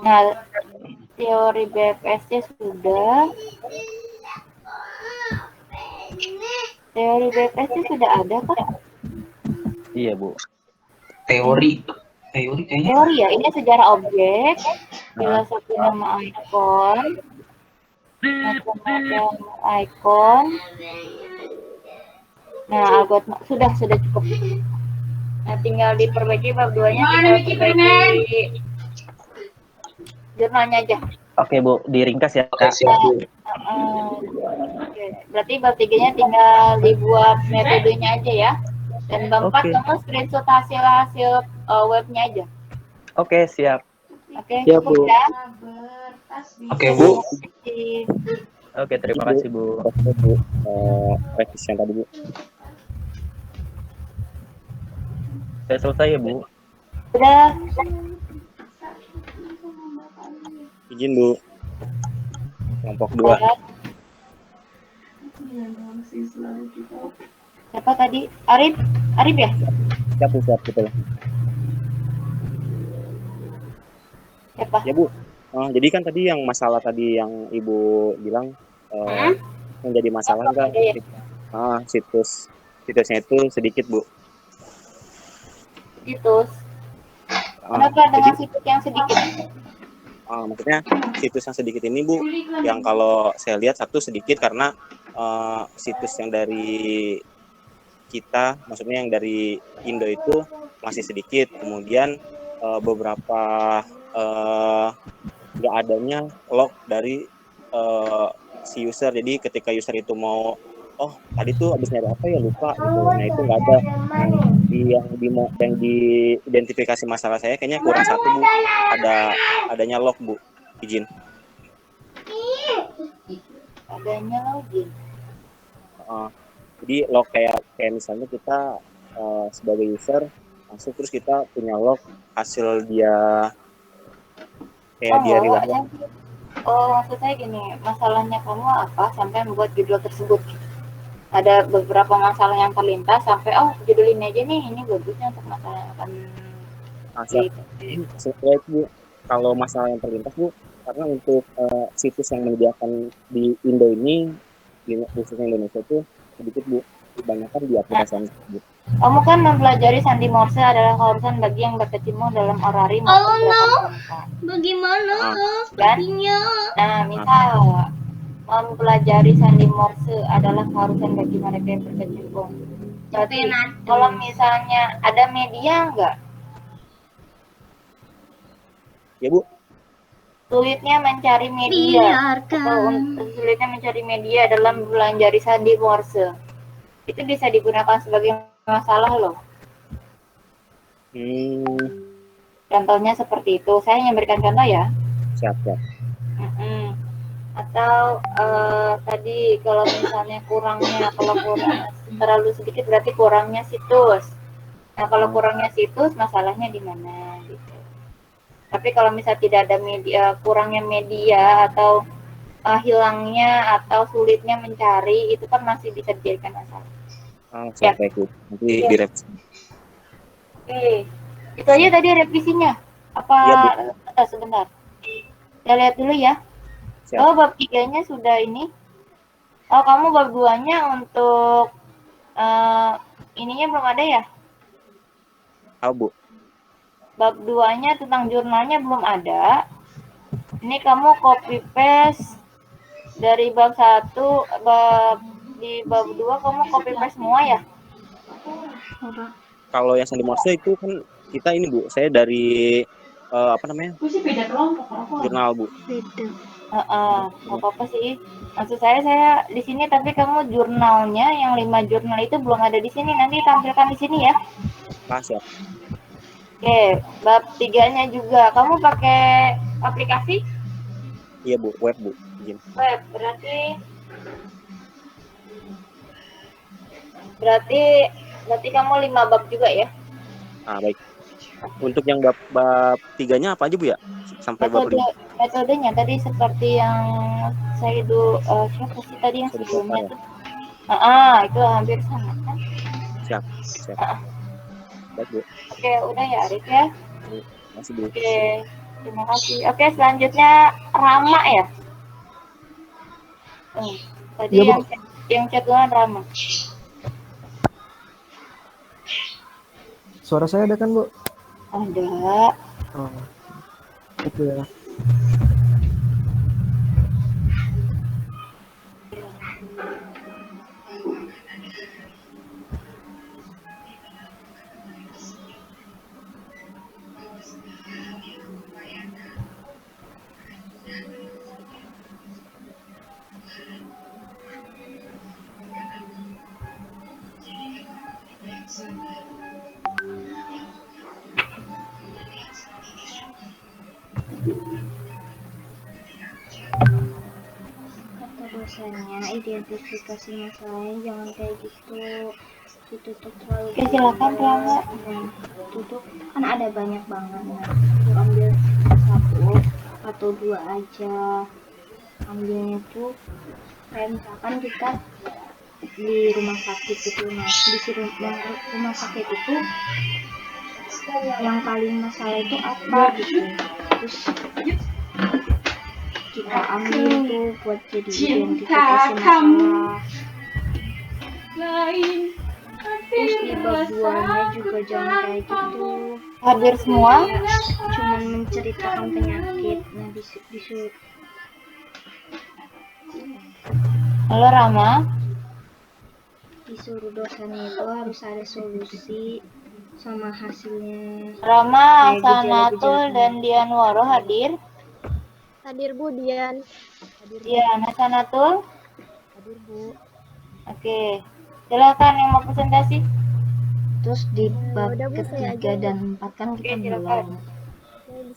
nah teori BPS-nya sudah, teori BPS-nya sudah ada kan?
Iya Bu.
Teori kayaknya.
Teori ya, ini sejarah objek, filosofi nama ikon, macam-macam ikon. Nah, algoritma sudah cukup. Nah, tinggal diperbaiki bab 2-nya, tinggal diperbaiki jurnalnya aja.
Oke Bu, diringkas ya.
Oke, siap Bu.
Oke, berarti bab 3-nya tinggal dibuat metodenya aja ya. Dan bab 4 kamu screenshot hasil webnya aja.
Oke, siap.
Oke,
Siap,
cukup
Bu.
ya.
Oke Bu.
Oke, terima kasih Bu.
Bu, revisi yang tadi Bu.
Sudah selesai ya Bu?
Sudah.
Izin Bu. Kelompok 2.
Siapa tadi? Arif ya?
Siap Bu, siap betul.
Siapa?
Ya Bu. Jadi kan tadi yang masalah tadi yang Ibu bilang yang jadi masalah kan situsnya itu sedikit Bu.
Situs. Kenapa dengan situs yang sedikit?
Maksudnya situs yang sedikit ini Bu, yang kalau saya lihat satu sedikit karena situs yang dari kita, maksudnya yang dari Indo itu masih sedikit. Kemudian beberapa nggak adanya log dari si user. Jadi ketika user itu mau, tadi tuh habis nyari apa ya lupa gitu. Nah itu nggak ada. Yang di identifikasi masalah saya kayaknya kurang satu Bu. Adanya log Bu. Izin.
Adanya login.
Jadi log kayak misalnya kita sebagai user masuk terus kita punya log hasil dia kayak dia riwayat.
Maksud saya gini, masalahnya kamu apa sampai membuat judul tersebut? Ada beberapa masalah yang terlintas sampai judul ini aja nih, ini bagusnya untuk masalah yang akan
Bu. Kalau masalah yang terlintas Bu, karena untuk situs yang menyediakan di Indo ini, khususnya Indonesia itu sedikit Bu, kebanyakan di aplikasi tersebut.
Kamu kan mempelajari sandi Morse adalah kaurusan bagi yang berkecimpung dalam orari maupun gerakan bangsa.
Bagaimana sepertinya?
Nah, misal mempelajari sandi Morse adalah keharusan bagi mereka yang berkecimpung. Jadi, kalau misalnya ada media enggak?
Ya Bu.
Sulitnya mencari media. Sulitnya mencari media dalam mempelajari sandi Morse. Itu bisa digunakan sebagai masalah loh. Contohnya seperti itu. Saya hanya berikan contoh ya.
Siap.
Atau tadi kalau misalnya kalau kurang terlalu sedikit berarti kurangnya situs. Nah kalau kurangnya situs masalahnya di mana gitu. Tapi kalau misalnya tidak ada media, kurangnya media atau hilangnya atau sulitnya mencari itu kan masih bisa dijadikan masalah.
Siap baik Bu. Nanti direvisi.
Oke. Itu aja tadi revisinya. Apa sebentar. Saya lihat dulu ya. Siap. Bab 3-nya sudah ini. Kamu bab 2-nya untuk ininya belum ada ya?
Bu.
bab 2-nya tentang jurnalnya belum ada. Ini kamu copy paste dari bab 1, di bab 2 kamu copy paste semua ya?
Kalau yang sandi Morse itu kan kita ini Bu, saya dari apa namanya? Jurnal Bu.
Beda.
Nggak apa-apa sih. Maksud saya di sini, tapi kamu jurnalnya yang 5 jurnal itu belum ada di sini. Nanti tampilkan di sini ya.
Siap.
Oke, bab 3-nya juga. Kamu pakai aplikasi?
Iya Bu, web Bu. Izin.
Web, berarti kamu 5 bab juga ya?
Baik. Untuk yang bab 3-nya apa aja Bu ya? Sampai bab 5.
Metodenya tadi seperti yang saya dulu, siapa sih tadi yang sebelumnya tuh? Itu hampir sama kan?
Siap. Baik Bu.
Oke, udah ya Arif ya?
Masih Bu.
Oke, terima kasih. Oke, selanjutnya Rama ya? Tadi
Ya, Bu.
yang chat duluan Rama.
Suara saya ada kan, Bu?
Ada.
Oh. Itu ya.
Kata dosennya, identifikasi masalahnya jangan kayak gitu, ditutup terlalu.
Oke, silakan Rama.
Tutup kan ada banyak banget. Nah, aku ambil satu atau dua aja. Ambilnya tuh kayak misalkan kita di rumah sakit gitu. Nah, rumah sakit itu yang paling masalah itu apa gitu. Terus kita ambil tuh buat jadi identifikasi masalah. Terus di bab 2-nya juga jangan kayak gitu.
Hadir semua?
Cuman menceritakan penyakit. Nah, disuruh.
Halo Rama.
Disuruh dosen itu harus ada solusi sama hasilnya.
Rama,
Kayak
Sanatul
gejala-gejala.
dan Dianwaro hadir?
Hadir Bu Dian.
Dian, Sanatul?
Hadir Bu.
Oke, silakan yang mau presentasi.
Terus di bab
udah, Bu, saya
ketiga
aja.
dan 4 kan kita
Oke, silakan.
belum.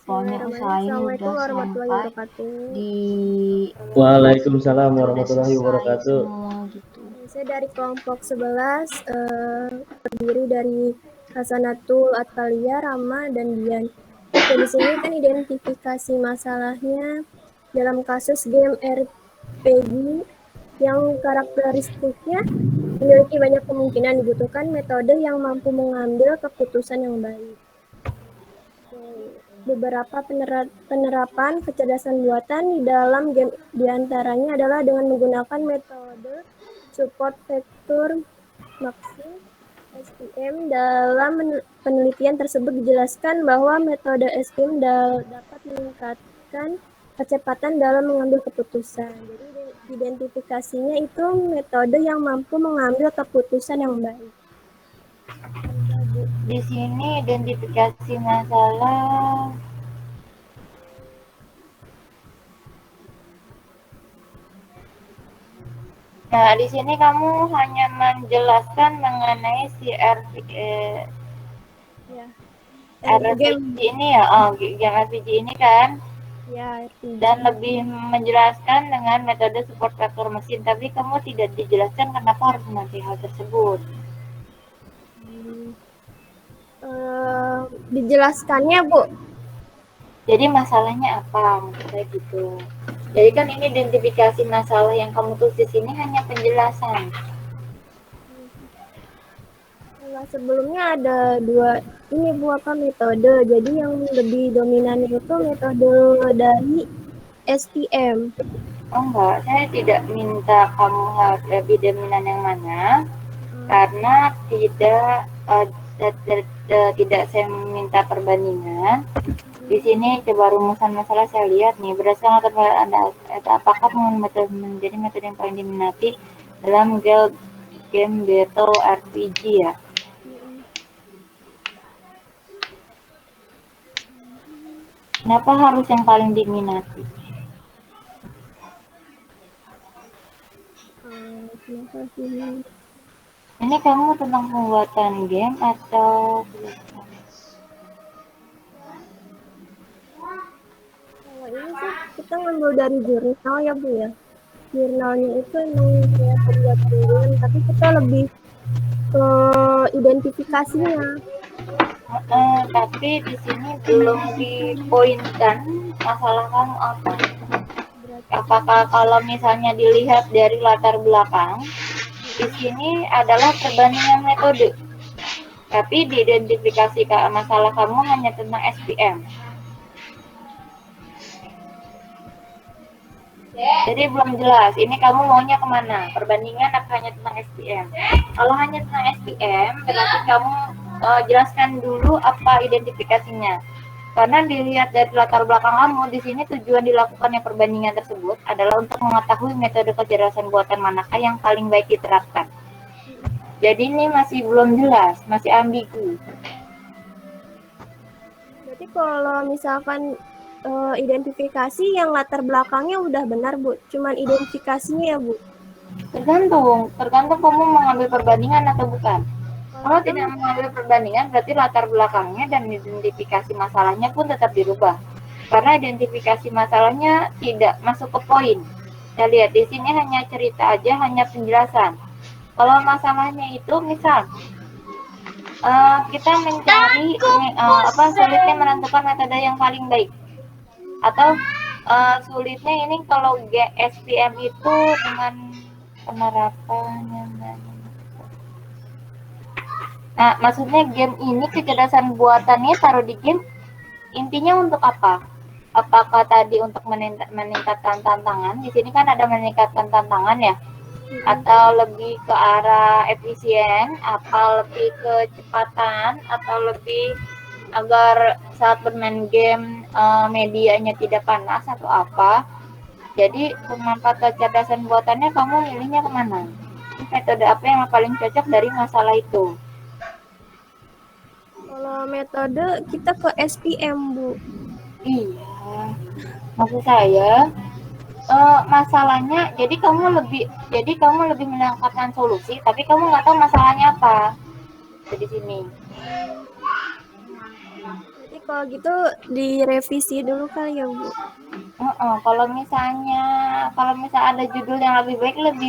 Pokoknya usahain
Assalamualaikum
udah
warahmatullahi
sampai
wabarakatuh.
di
Waalaikumsalam
udah
warahmatullahi
selesai
wabarakatuh.
semua gitu.
Saya dari kelompok 11, terdiri dari Hasanatul, Atalia, Rama, dan Dian. Oke, di sini kan identifikasi masalahnya dalam kasus game RPG yang karakteristiknya memiliki banyak kemungkinan, dibutuhkan metode yang mampu mengambil keputusan yang baik. Beberapa penerapan kecerdasan buatan di dalam game diantaranya adalah dengan menggunakan metode support vector maxing SVM. Dalam penelitian tersebut dijelaskan bahwa metode SVM dapat meningkatkan kecepatan dalam mengambil keputusan. Jadi identifikasinya itu metode yang mampu mengambil keputusan yang baik.
Di sini identifikasi masalah. Nah, di sini kamu hanya menjelaskan mengenai si RPG ini ya, game RPG ini kan?
Ya, RPG.
Dan lebih menjelaskan dengan metode support vector mesin, tapi kamu tidak dijelaskan kenapa harus memakai hal tersebut.
Dijelaskannya, Bu.
Jadi masalahnya apa? Kayak gitu. Jadi kan ini identifikasi masalah yang kamu tulis di sini hanya penjelasan.
Nah, sebelumnya ada dua ini Bu metode. Jadi yang lebih dominan itu metode dari SPM.
Oh enggak, saya tidak minta kamu harus lebih dominan yang mana, karena tidak tidak saya minta perbandingan. Di sini coba rumusan masalah saya lihat nih, berdasarkan latar belakang Anda, apakah metode menjadi metode yang paling diminati dalam game battle RPG ya? Kenapa harus yang paling diminati? Ini kamu tentang pembuatan game atau
Kalau ini sih kita ngambil dari jurnal ya Bu ya. Jurnalnya itu emang kayak pembuatan game, tapi kita lebih ke identifikasinya.
Tapi di sini belum dipoinkan masalah kamu apa. Apakah kalau misalnya dilihat dari latar belakang, di sini adalah perbandingan metode. Tapi diidentifikasi masalah kamu hanya tentang SPM. Jadi belum jelas, ini kamu maunya kemana? Perbandingan atau hanya tentang SPM? Kalau hanya tentang SPM, berarti kamu jelaskan dulu apa identifikasinya. Karena dilihat dari latar belakang kamu, di sini tujuan dilakukannya perbandingan tersebut adalah untuk mengetahui metode kecerdasan buatan manakah yang paling baik diterapkan. Jadi ini masih belum jelas, masih ambigu.
Berarti kalau misalkan identifikasi yang latar belakangnya udah benar Bu, cuman identifikasinya ya Bu?
Tergantung kamu mengambil perbandingan atau bukan. Kalau tidak mengambil perbandingan, berarti latar belakangnya dan identifikasi masalahnya pun tetap dirubah. Karena identifikasi masalahnya tidak masuk ke poin. Kita lihat di sini hanya cerita aja, hanya penjelasan. Kalau masalahnya itu, misal kita mencari sulitnya menentukan metode yang paling baik, atau sulitnya ini kalau SPM itu dengan penerapannya. Nah, maksudnya game ini kecerdasan buatannya taruh di game, intinya untuk apa? Apakah tadi untuk meningkatkan tantangan? Di sini kan ada meningkatkan tantangan ya? Atau lebih ke arah efisien, apa lebih kecepatan, atau lebih agar saat bermain game medianya tidak panas atau apa? Jadi pemanfaat kecerdasan buatannya kamu milihnya kemana? Metode apa yang paling cocok dari masalah itu?
Kalau metode kita ke SPM Bu.
Iya, maksud saya masalahnya, jadi kamu lebih menangkapkan solusi, tapi kamu nggak tahu masalahnya apa. Jadi sini.
Jadi kalau gitu direvisi dulu kali ya Bu.
Kalau misalnya ada judul yang lebih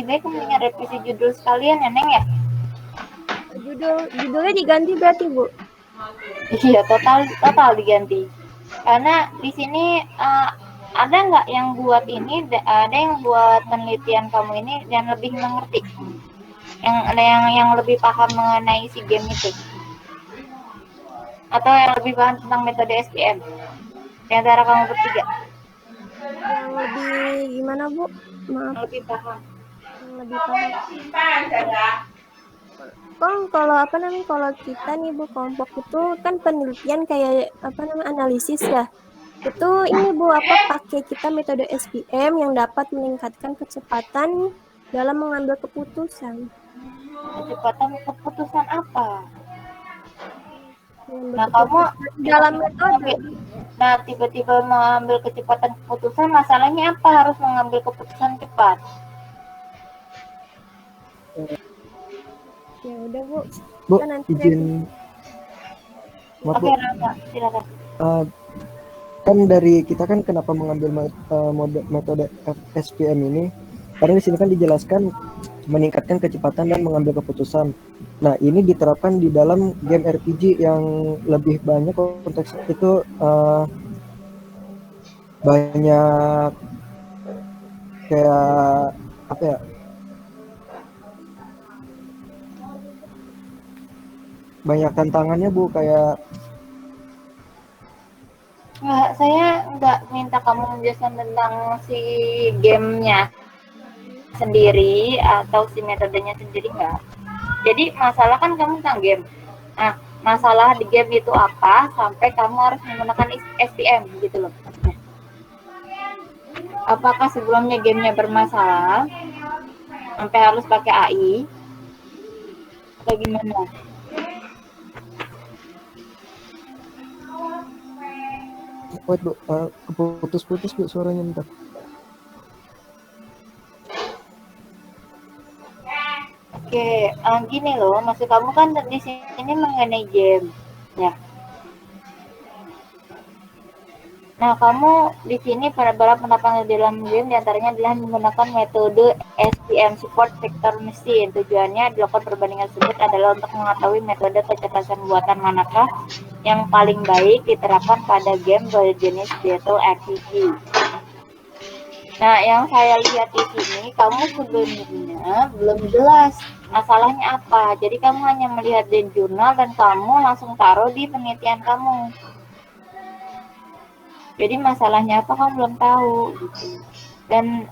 baik mendingan revisi judul sekalian ya Neng ya.
Judulnya diganti berarti Bu.
Iya, total diganti. Karena di sini ada nggak yang buat ini, ada yang buat penelitian kamu ini dan lebih mengerti, yang lebih paham mengenai si game itu, atau yang lebih paham tentang metode SPM di antara kamu bertiga?
Yang lebih gimana Bu? Maaf.
Yang lebih paham.
Kalau kita nih Bu, kelompok itu kan penelitian kayak analisis ya. Itu ini Bu, pakai kita metode SPM yang dapat meningkatkan kecepatan dalam mengambil keputusan.
Kecepatan keputusan apa?
Nah, kamu dalam metode.
Nah, tiba-tiba mengambil kecepatan keputusan, masalahnya apa harus mengambil keputusan cepat?
Ya udah Bu.
Bu,
nanti
izin. Maaf,
Oke, Rafa, silakan.
Kan dari kita kan kenapa mengambil metode SPM ini? Karena di sini kan dijelaskan meningkatkan kecepatan dan mengambil keputusan. Nah, ini diterapkan di dalam game RPG yang lebih banyak konteks itu banyak kayak apa ya? Banyak tantangannya Bu, kayak
Saya nggak minta kamu menjelaskan tentang si gamenya sendiri atau si metodenya sendiri, nggak. Jadi masalah kan kamu tentang game. Nah, masalah di game itu apa sampai kamu harus menggunakan SPM gitu loh. Apakah sebelumnya gamenya bermasalah sampai harus pakai AI atau gimana?
Wait Bu, putus-putus Bu suaranya bentar.
Oke, gini loh, maksud kamu kan di sini mengenai game, ya. Nah, kamu di sini beberapa penerapan di dalam game diantaranya adalah menggunakan metode SPM, Support Vector Machine. Tujuannya dilakukan perbandingan tersebut adalah untuk mengetahui metode kecerdasan buatan manakah yang paling baik diterapkan pada game berjenis Battle RPG. Nah, yang saya lihat di sini, kamu sebenarnya belum jelas masalahnya apa. Jadi kamu hanya melihat di jurnal dan kamu langsung taruh di penelitian kamu. Jadi masalahnya apa kamu belum tahu gitu. Dan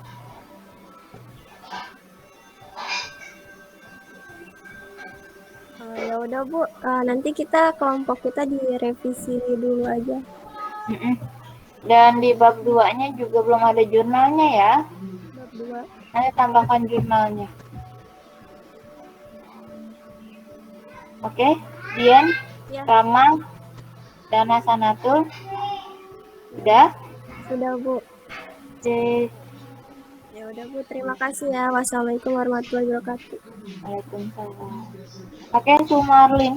ya udah Bu, nanti kita kelompok kita direvisi dulu aja.
Dan di bab 2-nya juga belum ada jurnalnya ya.
Bab 2.
Nanti tambahkan jurnalnya. Oke, Dian,
Ya.
Rama, Dana Sanatul. Sudah?
Sudah Bu.
Oke.
Ya udah Bu, terima kasih ya. Wassalamualaikum warahmatullahi wabarakatuh.
Waalaikumsalam. Oke, Sumarlin.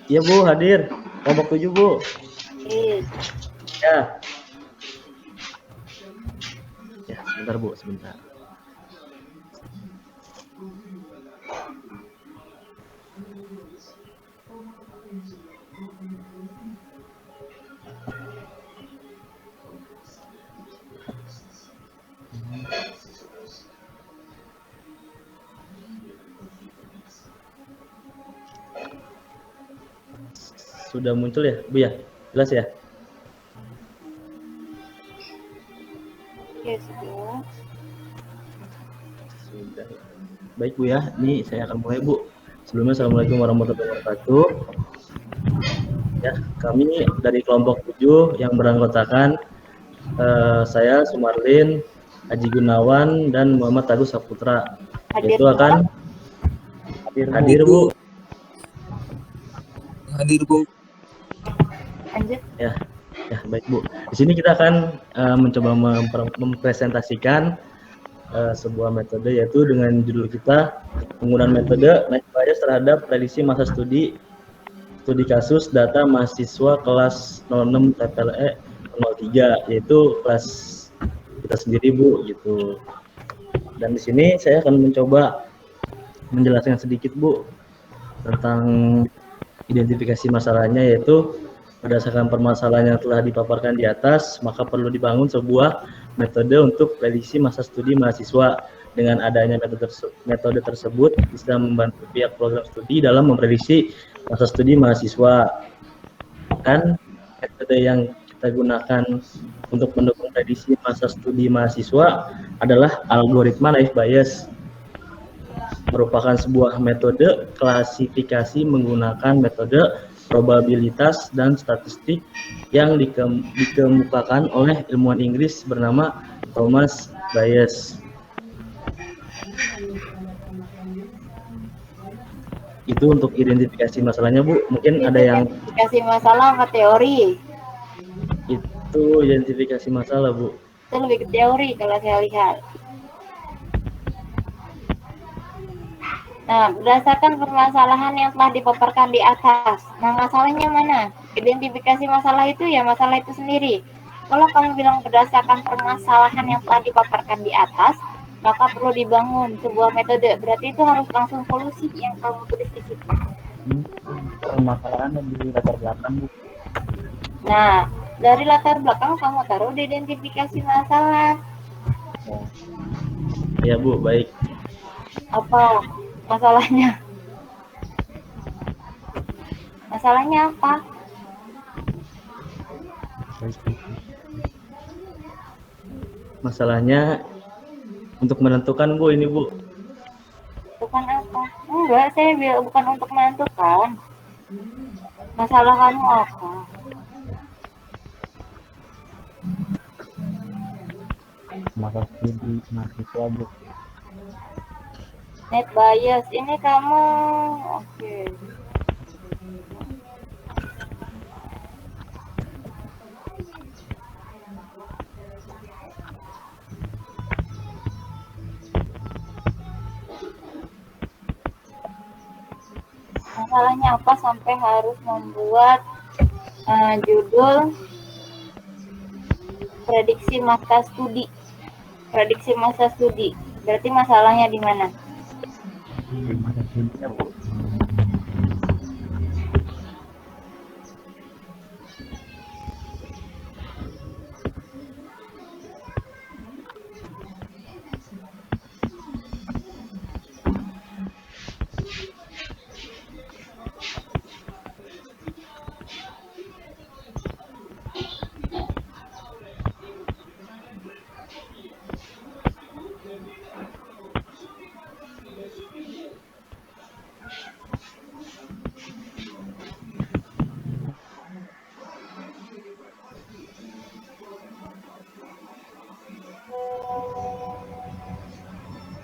Iya Bu, hadir. Kelompok 7 Bu. Ya. Ya, sebentar Bu, sebentar. Sudah muncul ya, Bu ya? Jelas ya?
Oke, sudah.
Sudah. Baik Bu ya, ini saya akan mulai Bu. Sebelumnya Assalamualaikum warahmatullahi wabarakatuh. Ya, kami dari kelompok 7 yang beranggotakan saya Sumarlin, Haji Gunawan, dan Muhammad Agus Saputra. Itu akan hadir Bu.
Hadir Bu.
Lanjut.
Ya, baik Bu. Di sini kita akan mencoba mempresentasikan sebuah metode, yaitu dengan judul kita penggunaan metode naik bias terhadap prediksi masa studi kasus data mahasiswa kelas 06 TPLE 03, yaitu kelas kita sendiri Bu gitu. Dan di sini saya akan mencoba menjelaskan sedikit Bu tentang identifikasi masalahnya, yaitu berdasarkan permasalahan yang telah dipaparkan di atas, maka perlu dibangun sebuah metode untuk prediksi masa studi mahasiswa. Dengan adanya metode tersebut bisa membantu pihak program studi dalam memprediksi masa studi mahasiswa. Dan metode yang kita gunakan untuk mendukung prediksi masa studi mahasiswa adalah algoritma naive Bayes. Merupakan sebuah metode klasifikasi menggunakan metode probabilitas dan statistik yang dikemukakan oleh ilmuwan Inggris bernama Thomas Bayes. Itu untuk identifikasi masalahnya Bu. Mungkin ada yang
identifikasi masalah ke teori.
Itu identifikasi masalah Bu.
Itu lebih ke teori kalau saya lihat. Nah, berdasarkan permasalahan yang telah dipaparkan di atas. Nah, masalahnya mana? Identifikasi masalah itu ya masalah itu sendiri. Kalau kamu bilang berdasarkan permasalahan yang telah dipaparkan di atas, maka perlu dibangun sebuah metode. Berarti itu harus langsung solusi yang kamu tulis di situ.
Permasalahan di latar belakang Bu.
Nah, dari latar belakang kamu taruh di identifikasi masalah.
Ya Bu, baik.
Apa masalahnya? Masalahnya apa?
Masalahnya untuk menentukan Bu ini Bu.
Bukan apa? Enggak, saya bilang bukan untuk menentukan. Masalah kamu apa?
Masa studi mahasiswa Bu.
Net bias ini kamu oke. Masalahnya apa sampai harus membuat judul prediksi masa studi? Prediksi masa studi. Berarti masalahnya di mana?
Masa studi ya Bu.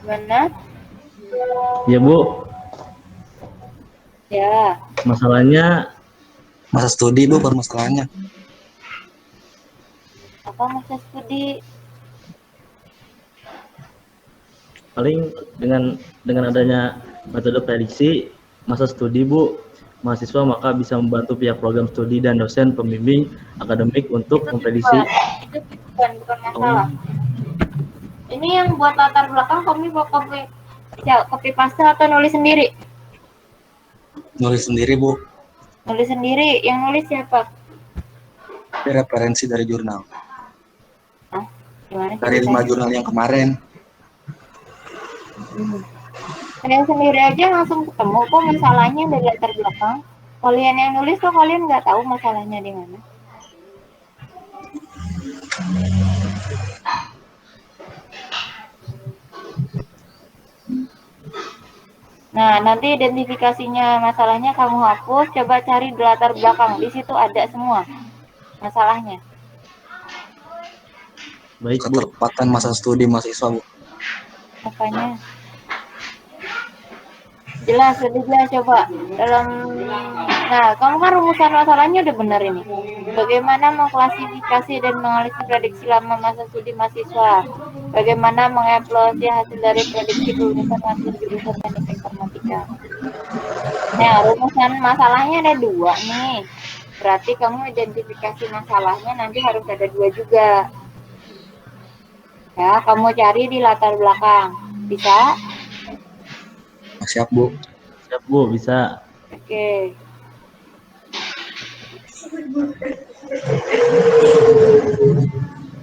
Mana?
Ya Bu.
Ya.
Masalahnya
masa studi Bu permasalahannya.
Apa masa studi?
Paling dengan adanya metode prediksi masa studi Bu, mahasiswa maka bisa membantu pihak program studi dan dosen pembimbing akademik untuk memprediksi.
Itu bukan masalah. Ini yang buat latar belakang kamu mau copy paste atau nulis sendiri?
Nulis sendiri Bu.
Nulis sendiri. Yang nulis siapa?
Referensi dari jurnal.
Hah? Gimana?
Dari 5 jurnal yang kemarin.
Kalian sendiri aja langsung ketemu kok masalahnya dari latar belakang. Kalian yang nulis kok kalian nggak tahu masalahnya di mana. Nah, nanti identifikasinya masalahnya kamu hapus, coba cari di latar belakang. Di situ ada semua masalahnya.
Baik, Bu.
Keterlibatan masa studi mahasiswa Bu.
Apanya? Jelas, lebih jelas coba. Nah, kamu kan rumusan masalahnya udah benar ini. Bagaimana mengklasifikasi dan menganalisis prediksi lama masa studi mahasiswa? Bagaimana mengevaluasi hasil dari prediksi lulusan hasil jurusan teknik informatika? Nah, rumusan masalahnya ada 2 nih. Berarti kamu identifikasi masalahnya nanti harus ada 2 juga. Ya, kamu cari di latar belakang. Bisa?
Siap Bu.
Siap Bu, bisa.
Oke.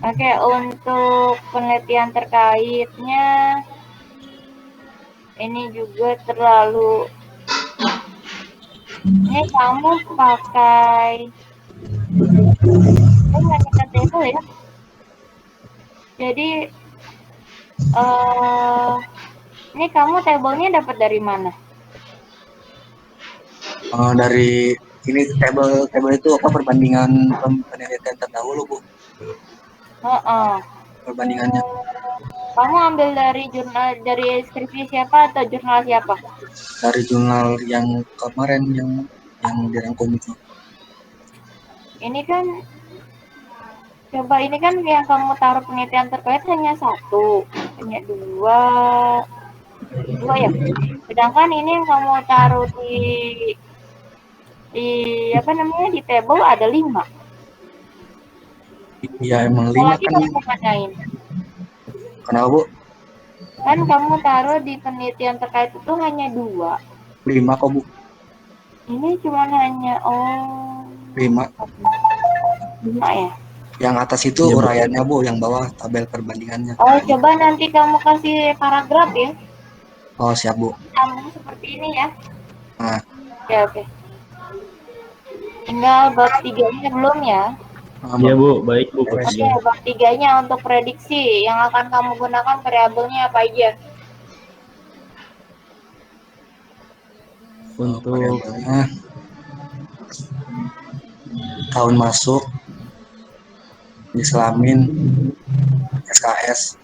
Oke, untuk penelitian terkaitnya ini juga terlalu. Ini kamu pakai table ya. Jadi ini kamu tabelnya dapat dari mana?
Dari ini table itu apa perbandingan penelitian terdahulu Bu. Perbandingannya.
Kamu ambil dari jurnal dari skripsi siapa atau jurnal siapa?
Dari jurnal yang kemarin yang dirangkum itu.
Ini kan coba ini kan yang kamu taruh penelitian terkait hanya 1, hanya 2 ya. Sedangkan ini yang kamu taruh di apa namanya di table ada 5.
Iya emang 5 kan. Kenapa Bu?
Kan kamu taruh di penelitian terkait itu hanya 2.
5 kok Bu.
Ini cuma hanya
5
ya.
Yang atas itu uraiannya Bu, yang bawah tabel perbandingannya.
Oh, coba nanti kamu kasih paragraf ya.
Oh, siap Bu.
Sambung seperti ini ya.
Nah.
Ya, oke. Tinggal bab 3-nya belum ya.
Iya Bu, baik Bu.
Oke, bab 3-nya untuk prediksi yang akan kamu gunakan variabelnya apa aja?
Untuk
variabelnya tahun masuk, jenis kelamin, SKS,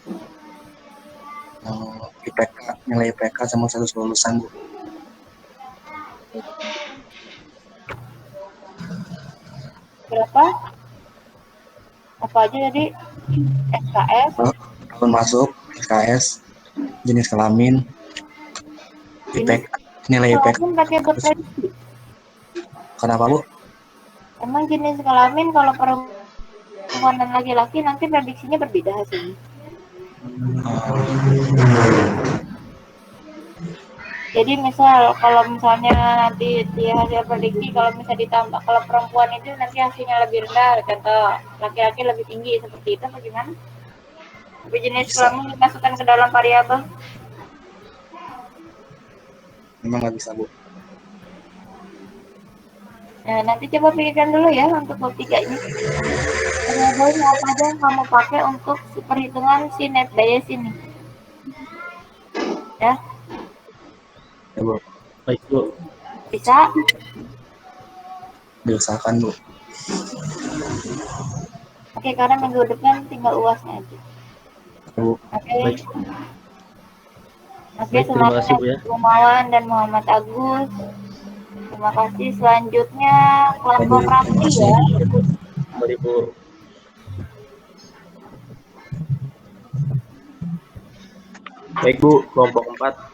IPK, nilai IPK sama status lulusan Bu.
Berapa? Apa aja tadi? SKS,
Tahun masuk, SKS, jenis kelamin, IPK, nilai IPK.
kelamin pakai berprediksi.
Kenapa Bu?
Emang jenis kelamin kalau perempuan dan laki-laki nanti prediksinya berbeda hasilnya. Jadi misal kalau misalnya nanti di hasil prediksi kalau misalnya ditambah kalau perempuan itu nanti hasilnya lebih rendah, contoh laki-laki lebih tinggi seperti itu bagaimana? Tapi jenis kelamin dimasukkan ke dalam variabel.
Memang nggak bisa Bu.
Nah, nanti coba pikirkan dulu ya untuk bab 3-nya. Variabelnya apa aja yang kamu pakai untuk perhitungan si net bias ini? Ya.
Ya Bu.
baik Bu.
Bisa?
Diusahakan Bu.
Oke, karena minggu depan tinggal UASnya aja.
Bu.
Oke.
Baik.
Oke,
Baik, terima kasih Bu ya.
Gumawan dan Muhammad Agus. Terima kasih. Selanjutnya kelompok Rafli ya.
Mari Bu.
Baik Bu, kelompok 4.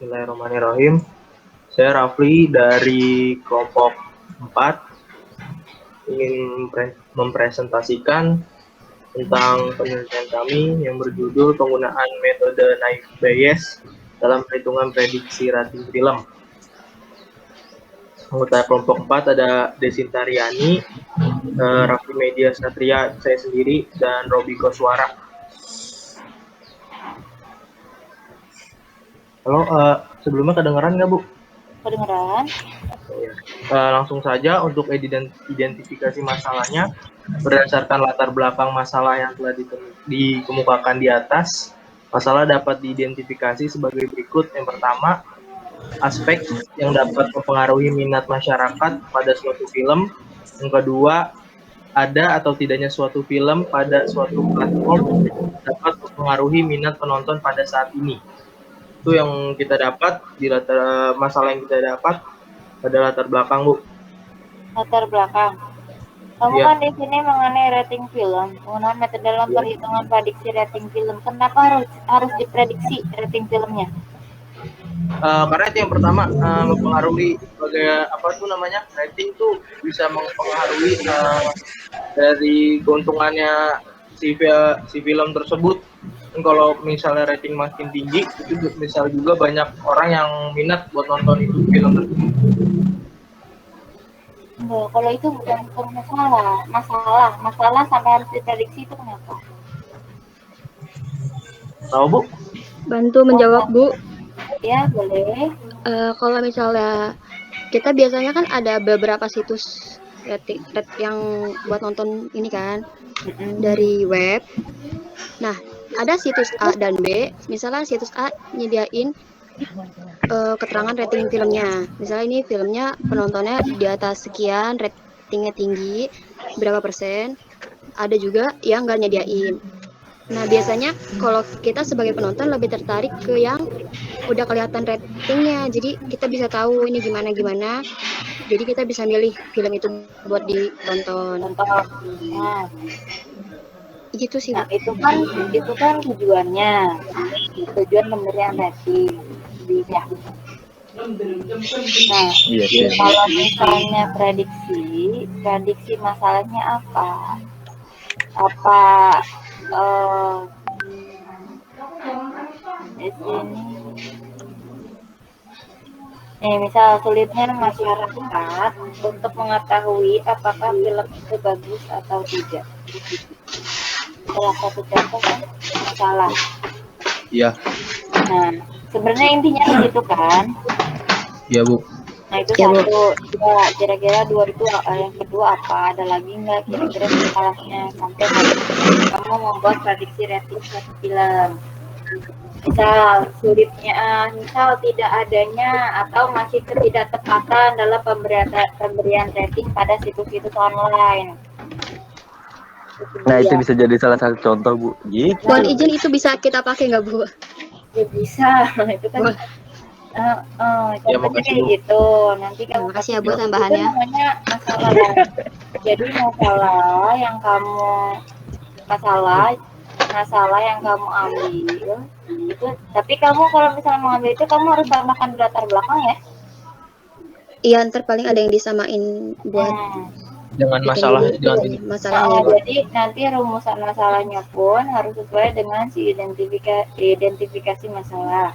Bismillahirrahmanirrahim. Saya Rafli dari kelompok 4 ingin mempresentasikan tentang penelitian kami yang berjudul penggunaan metode naive Bayes dalam perhitungan prediksi rating film. Anggota kelompok 4 ada Desinta Riani, Raffi Media Satria, saya sendiri, dan Robi Koswara. Halo, sebelumnya kedengaran nggak Bu?
Kedengaran.
Langsung saja untuk identifikasi masalahnya berdasarkan latar belakang masalah yang telah dikemukakan di atas. Masalah dapat diidentifikasi sebagai berikut. Yang pertama, aspek yang dapat mempengaruhi minat masyarakat pada suatu film. Yang kedua, ada atau tidaknya suatu film pada suatu platform dapat mempengaruhi minat penonton pada saat ini. Itu yang kita dapat di masalah yang kita dapat pada latar belakang Bu.
Latar belakang. Kamu kan di sini mengenai rating film, penggunaan metode dalam perhitungan prediksi rating film. Kenapa harus diprediksi rating filmnya?
Karena itu yang pertama mempengaruhi sebagai rating tuh bisa mempengaruhi dari keuntungannya si film tersebut. Kalau misalnya rating makin tinggi, itu misal juga banyak orang yang minat buat nonton itu film tersebut.
Enggak, kalau itu bukan masalah sampai harus diprediksi itu kenapa?
Tahu Bu?
Bantu menjawab Bu.
Ya boleh.
Kalau misalnya kita biasanya kan ada beberapa situs rating yang buat nonton ini kan dari web. Nah, ada situs A dan B. Misalnya situs A nyediain keterangan rating filmnya. Misalnya ini filmnya penontonnya di atas sekian, ratingnya tinggi, berapa persen. Ada juga yang nggak nyediain. Nah, biasanya kalau kita sebagai penonton lebih tertarik ke yang udah kelihatan ratingnya. Jadi kita bisa tahu ini gimana. Jadi kita bisa milih film itu buat ditonton.
Nah,
gitu sih.
Nah, itu kan tujuannya. Tujuan pemberian rating. Ya. Nah,
Iya sih.
kalau misalnya prediksi masalahnya apa? Apa di sini? Misal sulitnya masyarakat untuk mengetahui apakah film itu bagus atau tidak. Salah satu contoh kan masalah.
Iya.
Nah, sebenarnya intinya begitu kan?
Iya, Bu.
Nah, itu satu. Ya, kira-kira dua itu yang kedua apa? Ada lagi nggak kira-kira masalahnya sampai kamu membuat prediksi rating satu film? Misal sulitnya, misal tidak adanya atau masih ketidaktepatan dalam pemberian rating pada situs-situs online.
Nah, itu bisa jadi salah satu contoh, Bu. Gitu.
Mohon izin, itu bisa kita pakai nggak, Bu?
Ya bisa, itu kan. Contohnya kayak gitu. Nanti kamu
kasih ya Bu tambahannya.
Itu namanya masalah. Jadi masalah yang kamu yang kamu ambil itu, tapi kamu kalau misalnya mengambil itu kamu harus tambahkan latar belakang ya.
Iya, ntar paling ada yang disamain buat
dengan masalahnya.
Jadi nanti rumusan masalahnya pun harus sesuai dengan si identifikasi masalah.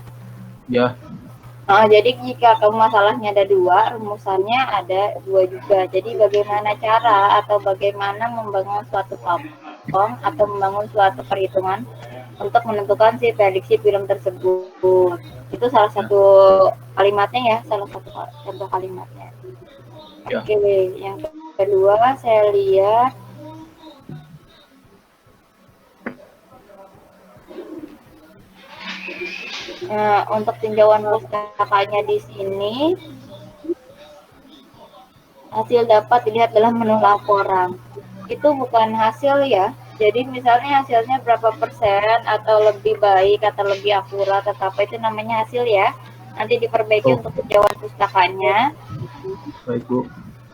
Ya.
Jadi jika kamu masalahnya ada 2, rumusannya ada 2 juga. Jadi bagaimana cara atau bagaimana membangun suatu platform atau membangun suatu perhitungan untuk menentukan si prediksi film tersebut. Itu salah satu kalimatnya ya, salah satu contoh kalimatnya.
Ya.
Oke, yang kedua saya lihat untuk tinjauan pustakanya di sini hasil dapat dilihat dalam menu laporan. Itu bukan hasil ya. Jadi misalnya hasilnya berapa persen atau lebih baik atau lebih akurat atau apa, itu namanya hasil ya. Nanti diperbaiki untuk tinjauan pustakanya.
Baik, Bu.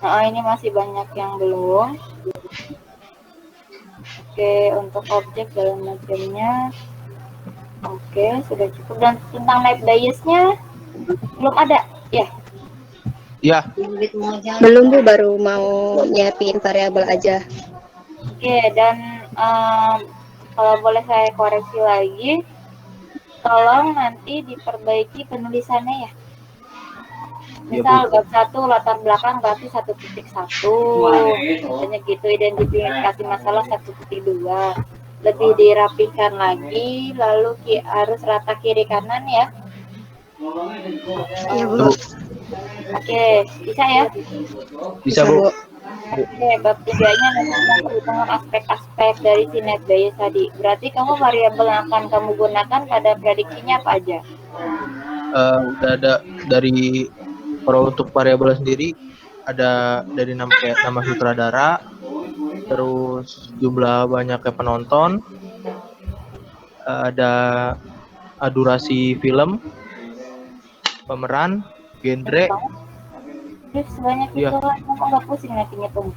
Ini masih banyak yang belum. Oke, untuk objek dalam macamnya. Oke, sudah cukup. Dan tentang type bias-nya belum ada, ya?
Iya.
Belum, Bu, baru mau nyiapin variabel aja.
Oke, dan kalau boleh saya koreksi lagi, tolong nanti diperbaiki penulisannya ya. Misal bab 1 latar belakang berarti 1.1, misalnya gitu, identifikasi masalah 1.2. Lebih dirapikan lagi, lalu harus rata kiri kanan ya.
Iya, Bu.
Oke, bisa ya?
Bisa, Bu.
Oke, bab 3-nya tentang aspek-aspek dari si net bias tadi. Berarti kamu variabel yang akan kamu gunakan pada prediksinya apa aja?
Udah ada dari, kalau untuk variabel sendiri ada dari nama sutradara, terus jumlah banyaknya penonton, ada durasi film, pemeran, genre.
Sebanyak itu lah, kamu nggak pusing nantinya tuh.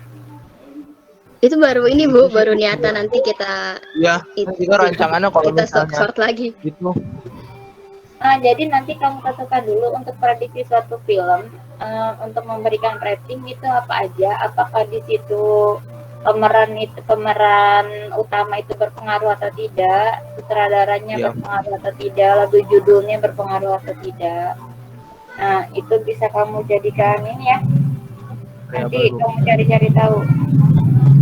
Itu baru ini, Bu, baru niatan, nanti kita
kita rancangannya kalau
kita
misalnya
sort lagi
gitu.
Jadi nanti kamu tentukan dulu untuk prediksi suatu film, untuk memberikan rating itu apa aja, apakah di situ pemeran utama itu berpengaruh atau tidak, sutradaranya berpengaruh atau tidak, lagu judulnya berpengaruh atau tidak. Nah, itu bisa kamu jadikan ini ya. Nanti kamu cari-cari tahu.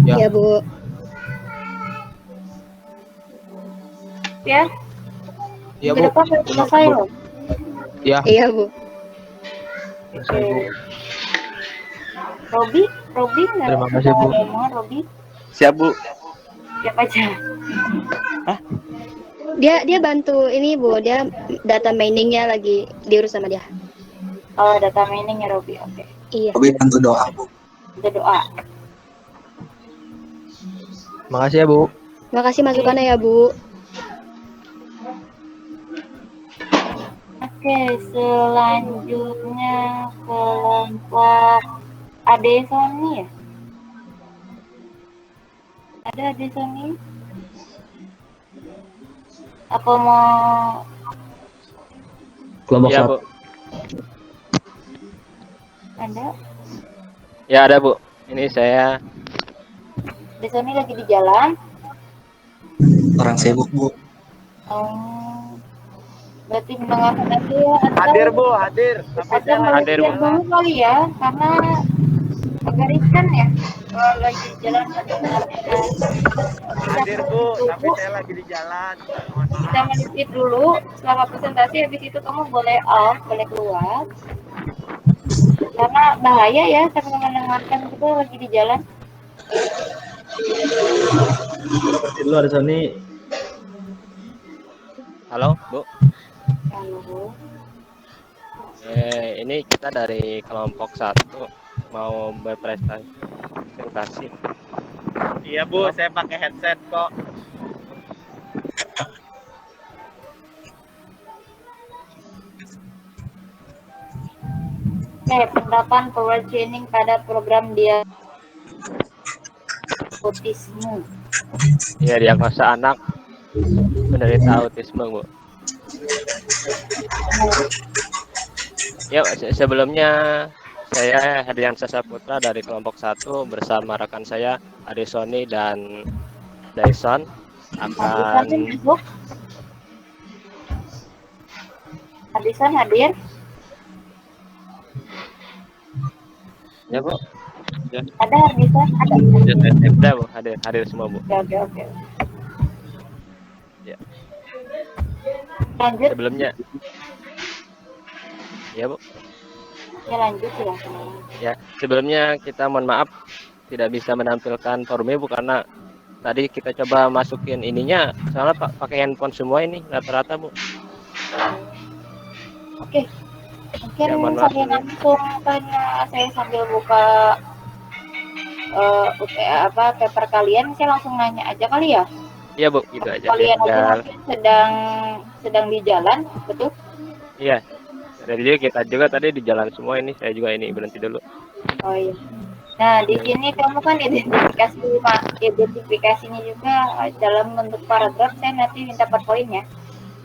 Ya, Bu.
Ya.
Iya, Bu.
Depan sudah selesai loh.
Ya.
Iya, Bu.
Oke. Robi nggak?
Terima kasih, Bu.
Robi.
Siap, Bu.
Siap aja.
Dia bantu ini, Bu. Dia data miningnya lagi diurus sama dia.
Oh, data mining ya, Robi. Oke.
Iya.
Robi bantu doa, Bu.
Bantu doa.
Makasih ya, Bu.
Makasih masukannya ya, Bu.
Oke, selanjutnya kelompok Ade Sony ya? Ada Ade Sony? Apa mau
kelompok
Iya,
satu.
Bu.
ada?
Ya ada Bu. Ini saya.
Di sini lagi di jalan.
Orang sibuk Bu.
Berarti mendengarkan aja ya.
Hadir Bu, hadir. Tapi saya
hadir dulu kali ya, karena agak riskan ya. Kalau lagi di jalan
hadir Bu, tapi saya lagi di jalan.
Kita menitip dulu selama presentasi, habis itu kamu boleh out, boleh keluar. Karena bahaya ya sambil mendengarkan kita lagi di jalan.
Dulu ada Sony.
Halo Bu.
Halo.
Ini kita dari kelompok 1 mau berpresentasi.
Iya Bu, saya pakai headset kok.
Penerapan power training pada program dia autisme.
Iya, diagnosa anak menderita autisme Bu. Ya, sebelumnya saya Herdiansyah Saputra dari kelompok 1 bersama rekan saya Ade Sony dan Dyson akan.
Hadisan hadir?
Ya Bu. Ya.
Ada Hadisan? Ada.
Ada Bu, hadir semua Bu.
Oke.
Ya.
Lanjut.
Sebelumnya. Ya Bu.
Ya lanjut ya.
Ya, sebelumnya kita mohon maaf tidak bisa menampilkan forumnya Bu karena tadi kita coba masukin ininya soalnya pakai handphone semua ini rata-rata Bu.
Oke. Mungkin saya langsung tanya, saya sambil buka paper kalian, saya langsung nanya aja kali ya.
Iya Bu, gitu aja.
Kalian aja sedang di jalan, betul?
Iya. Jadi kita juga tadi di jalan semua ini, saya juga ini berhenti dulu.
Oh iya. Nah, di sini kamu kan identifikasinya juga dalam bentuk paragraf, saya nanti minta PowerPoint-nya.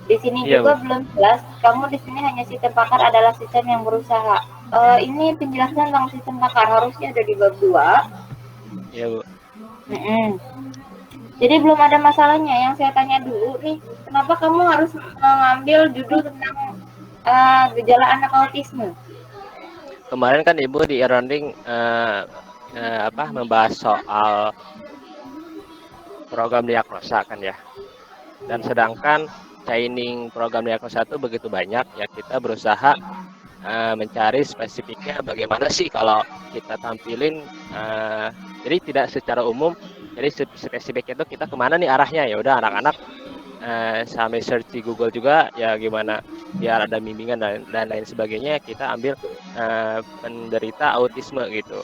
Di sini
iya,
juga
Bu.
belum jelas, kamu di sini hanya sistem pakar adalah sistem yang berusaha. Ini penjelasan tentang sistem pakar harusnya ada di bab 2.
Iya, Bu.
Jadi belum ada masalahnya. Yang saya tanya dulu nih, kenapa kamu harus mengambil judul tentang gejala anak autisme?
Kemarin kan Ibu di e-learning membahas soal program diagnosa kan ya. Dan sedangkan training program diagnosa itu begitu banyak ya, kita berusaha mencari spesifiknya bagaimana sih kalau kita tampilin jadi tidak secara umum, jadi spesifik itu kita kemana nih arahnya, ya udah anak-anak sampai search di Google juga ya gimana biar ada bimbingan dan lain sebagainya, kita ambil penderita autisme gitu.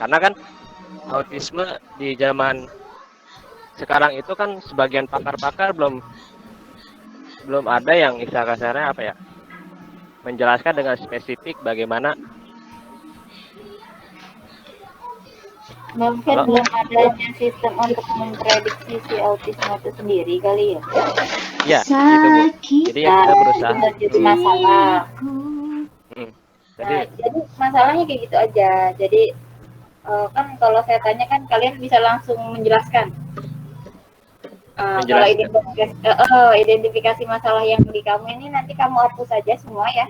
Karena kan autisme di zaman sekarang itu kan sebagian pakar-pakar belum ada yang istilah kasarnya apa ya, menjelaskan dengan spesifik bagaimana.
Mungkin belum adanya sistem untuk memprediksi si autisme itu sendiri kali ya.
Iya, gitu Bu. Jadi yang kita berusaha.
Jadi masalah.
Jadi
masalahnya kayak gitu aja. Jadi kan kalau saya tanya kan kalian bisa langsung menjelaskan. Kalau identifikasi masalah yang di kamu ini nanti kamu hapus saja semua ya.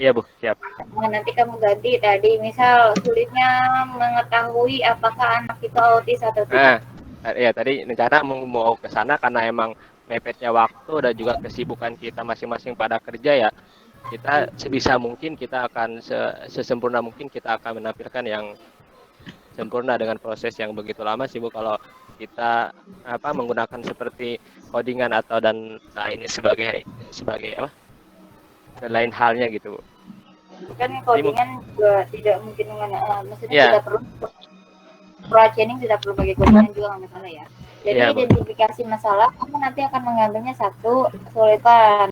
Iya Bu, siap.
Nah, nanti kamu ganti tadi misal sulitnya mengetahui apakah anak itu autis atau tidak.
Ya tadi rencana mau ke sana karena emang mepetnya waktu dan juga kesibukan kita masing-masing pada kerja ya. Kita sebisa mungkin kita akan sesempurna mungkin kita akan menampilkan yang sempurna dengan proses yang begitu lama sih Bu, kalau kita menggunakan seperti codingan atau dan ini sebagai apa dan lain halnya gitu.
Kan codingan juga tidak mungkin maksudnya tidak perlu training, tidak perlu pakai codingan juga nggak masalah ya. Jadi identifikasi masalah kamu nanti akan mengambilnya satu kesulitan.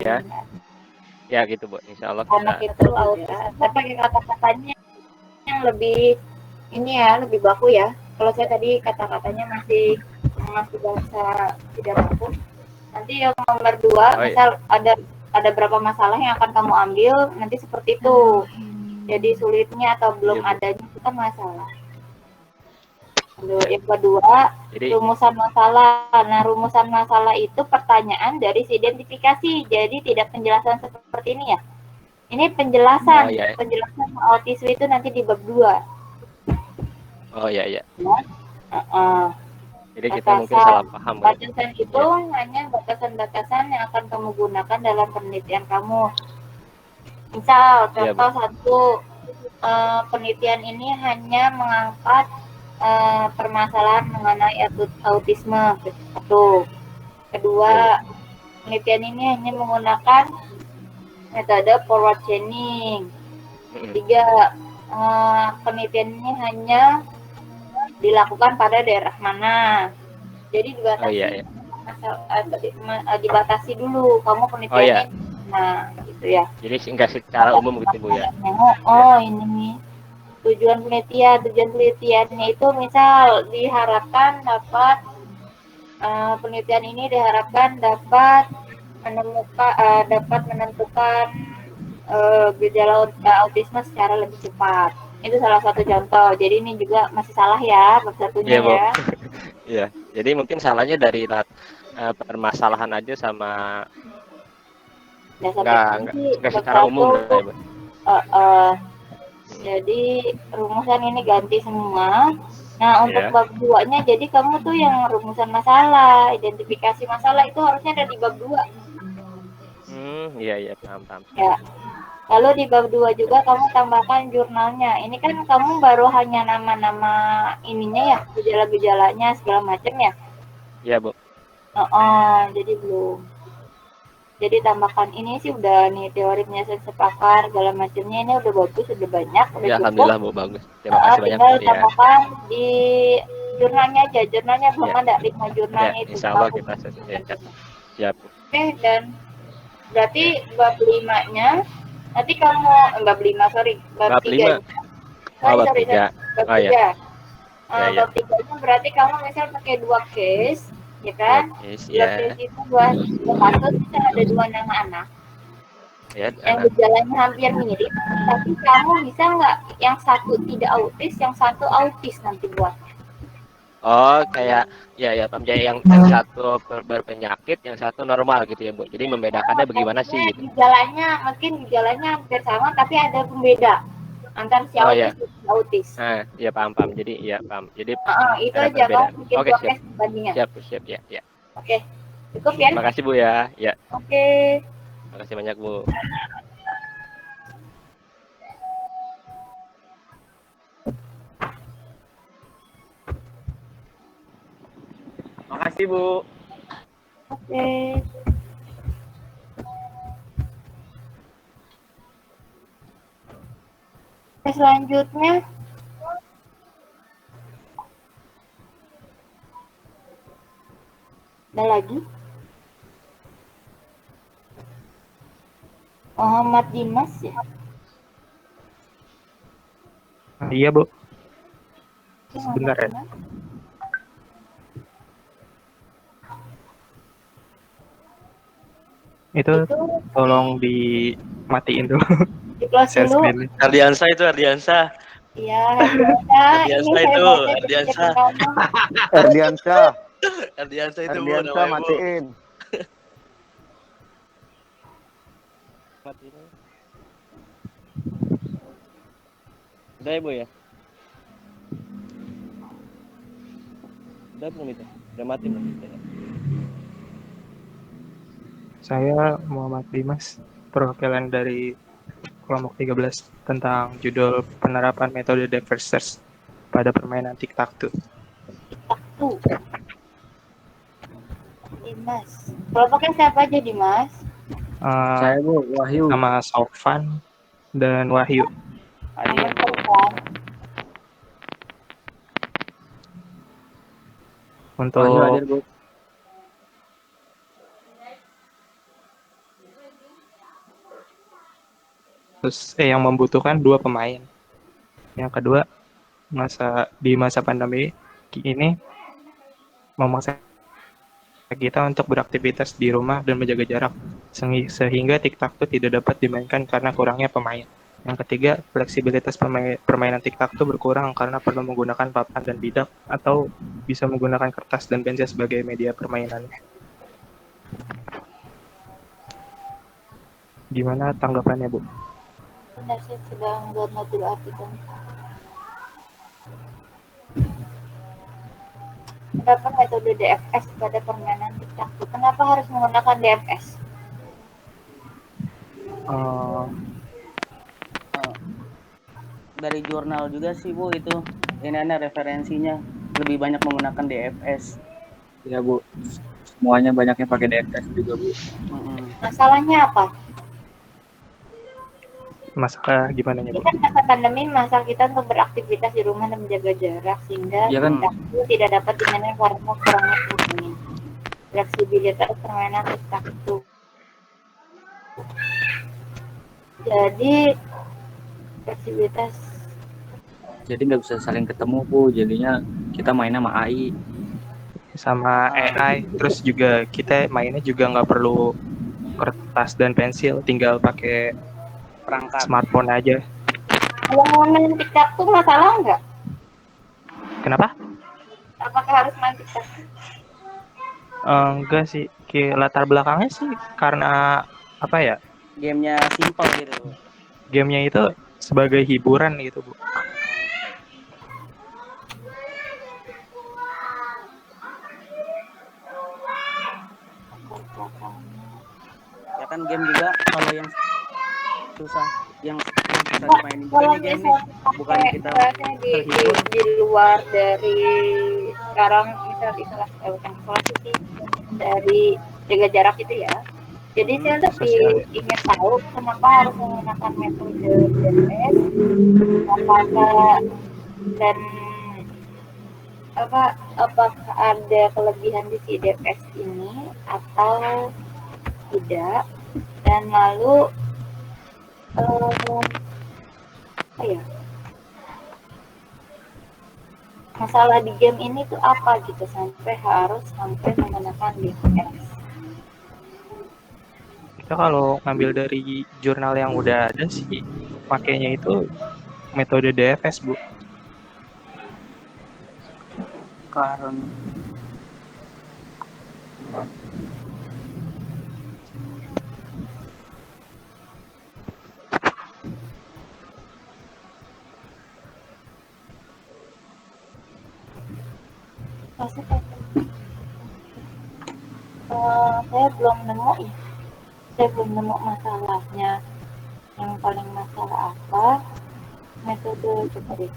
Ya gitu Bu, insya Allah
anak itu autis, tapi pakai kata-katanya yang lebih ini ya, lebih baku ya. Kalau saya tadi kata-katanya masih bahasa tidak baku. Nanti yang nomor 2, misal ada berapa masalah yang akan kamu ambil, nanti seperti itu. Jadi sulitnya atau belum
Iya, Bu.
adanya itu kan masalah. Lalu yang kedua,
Jadi
rumusan masalah. Nah, rumusan masalah itu pertanyaan dari si identifikasi. Jadi tidak penjelasan seperti ini ya. Ini penjelasan.
iya.
Penjelasan autisme itu nanti di bab 2.
Oh iya.
Ya.
Jadi kita mungkin salah paham, Bu.
Batasan itu hanya batasan-batasan yang akan kamu gunakan dalam penelitian kamu. Misal,
Iya,
contoh satu, penelitian ini hanya mengangkat permasalahan mengenai autisme. Satu. Kedua, penelitian ini hanya menggunakan metode forward chaining. Ketiga, penelitian ini hanya dilakukan pada daerah mana. Jadi dibatasi, dibatasi dulu. Kamu penelitiannya, nah gitu ya.
Jadi enggak secara umum gitu, Bu ya.
Oh ini tujuan penelitiannya itu misal diharapkan dapat penelitian ini diharapkan dapat menentukan gejala autisme secara lebih cepat. Itu salah satu contoh. Jadi ini juga masih salah ya bab satunya ya.
Iya. Jadi mungkin salahnya dari permasalahan aja sama enggak secara umum ya, Bu.
Jadi rumusan ini ganti semua. Nah, untuk bab 2-nya jadi kamu tuh yang rumusan masalah, identifikasi masalah itu harusnya ada di bab 2.
Iya, paham.
Ya. Lalu di bab 2 juga kamu tambahkan jurnalnya. Ini kan kamu baru hanya nama-nama ininya ya, gejala-gejalanya segala macam ya.
Iya, Bu.
Jadi belum. Jadi tambahkan ini sih udah nih teori penyelesaian sepakar segala macamnya ini udah bagus, udah banyak, udah
ya,
cukup.
Alhamdulillah, Bu, bagus. Terima kasih banyak,
tinggal
Bu ya.
tambahkan di jurnalnya aja. Jurnalnya belum ada, 5 jurnalnya itu.
Insya Allah kita selesai. Siap.
Oke, dan berarti bab 5-nya nanti kamu bab 5 sorry, bab 3.
Bab 3.
Bab 3. Bab 3-nya berarti kamu misal pakai 2 case, ya kan? Dua case itu buat kasus bisa ada 2 nama anak.
Ya,
yang gejalanya hampir mirip, tapi kamu bisa nggak yang satu tidak autis, yang satu autis nanti buatnya.
Oh, kayak ya paham. Jadi yang satu berpenyakit, yang satu normal gitu ya, Bu. Jadi membedakannya bagaimana sih gitu?
Gejalanya hampir sama tapi ada pembeda antara si autis dan si autis.
Nah, ya paham. Jadi ya paham. Jadi
itu aja kamu bikin podcast bandingan.
Siap ya.
Oke. Cukup ya?
Terima kasih, Bu ya. Ya.
Oke.
Terima kasih banyak, Bu.
Makasih, Bu.
Oke. Selanjutnya ada lagi Muhammad Dimas ya.
Iya, Bu. Sebentar ya. Itu tolong dimatiin dulu.
Di-close dulu.
Ardiansa itu Ardiansa.
Iya,
Ardiansa itu Ardiansa. Ardiansa itu Bu namanya, Bu.
Matiin.
Udah ya, Bu ya? Udah belum itu? Udah mati belum?
Saya Muhammad Dimas, perwakilan dari kelompok 13 tentang judul penerapan metode diverse search pada permainan tic-tac-toe.
Dimas. Kelompoknya siapa aja, Dimas?
Saya, Bu, Wahyu. Nama Sofan dan Wahyu. Untuk
Wahyu hadir, Bu.
Terus yang membutuhkan 2 pemain. Yang kedua, di masa pandemi ini memaksa kita untuk beraktivitas di rumah dan menjaga jarak sehingga tic-tac-toe tidak dapat dimainkan karena kurangnya pemain.
Yang ketiga, fleksibilitas permainan tic-tac-toe berkurang karena perlu menggunakan papan dan bidak atau bisa menggunakan kertas dan pensil sebagai media permainannya. Gimana tanggapannya, Bu?
Benar, saya sedang download dulu artikel. Pendapat metode DFS pada permainan tic-tac-toe. Kenapa harus menggunakan DFS?
Dari jurnal juga sih Bu itu. Ini ada referensinya lebih banyak menggunakan DFS.
Ya Bu, semuanya banyaknya pakai DFS juga Bu.
Masalahnya apa?
Masalah gimana ya, Bu?
Ini kan masa pandemi, masa kita untuk beraktivitas di rumah dan menjaga jarak sehingga
Ya kan?
tic-tac-toe tidak dapat dimainkan karena kurangnya pemain. Fleksibilitas permainan tic-tac-toe. Jadi fleksibilitas.
Jadi nggak bisa saling ketemu Bu, jadinya kita mainnya sama AI.
Sama AI, terus juga kita mainnya juga nggak perlu kertas dan pensil, tinggal pakai
perangkat
smartphone aja.
Kalau mau main tic-tac-toe masalah nggak?
Kenapa?
Apakah harus main tic-tac-toe?
Enggak sih, latar belakangnya sih karena apa ya?
Gamenya simple gitu.
Gamenya itu sebagai hiburan gitu, Bu.
Ya kan game juga kalau yang susah dimainin juga nih game nih, bukan kita
di luar dari sekarang misal isolasi sih, dari jaga jarak itu ya. Jadi saya lebih ingin tahu kenapa harus menggunakan metode DFS, apakah dan apakah ada kelebihan di si DFS ini atau tidak, dan lalu masalah di game ini tuh apa gitu sampai menggunakan DFS.
Kita kalau ngambil dari jurnal yang udah ada sih, pakainya itu metode DFS, Bu.
Karena
saya belum nemu ya. Saya belum nemu masalahnya. Yang paling masalah apa? Metode coba deh.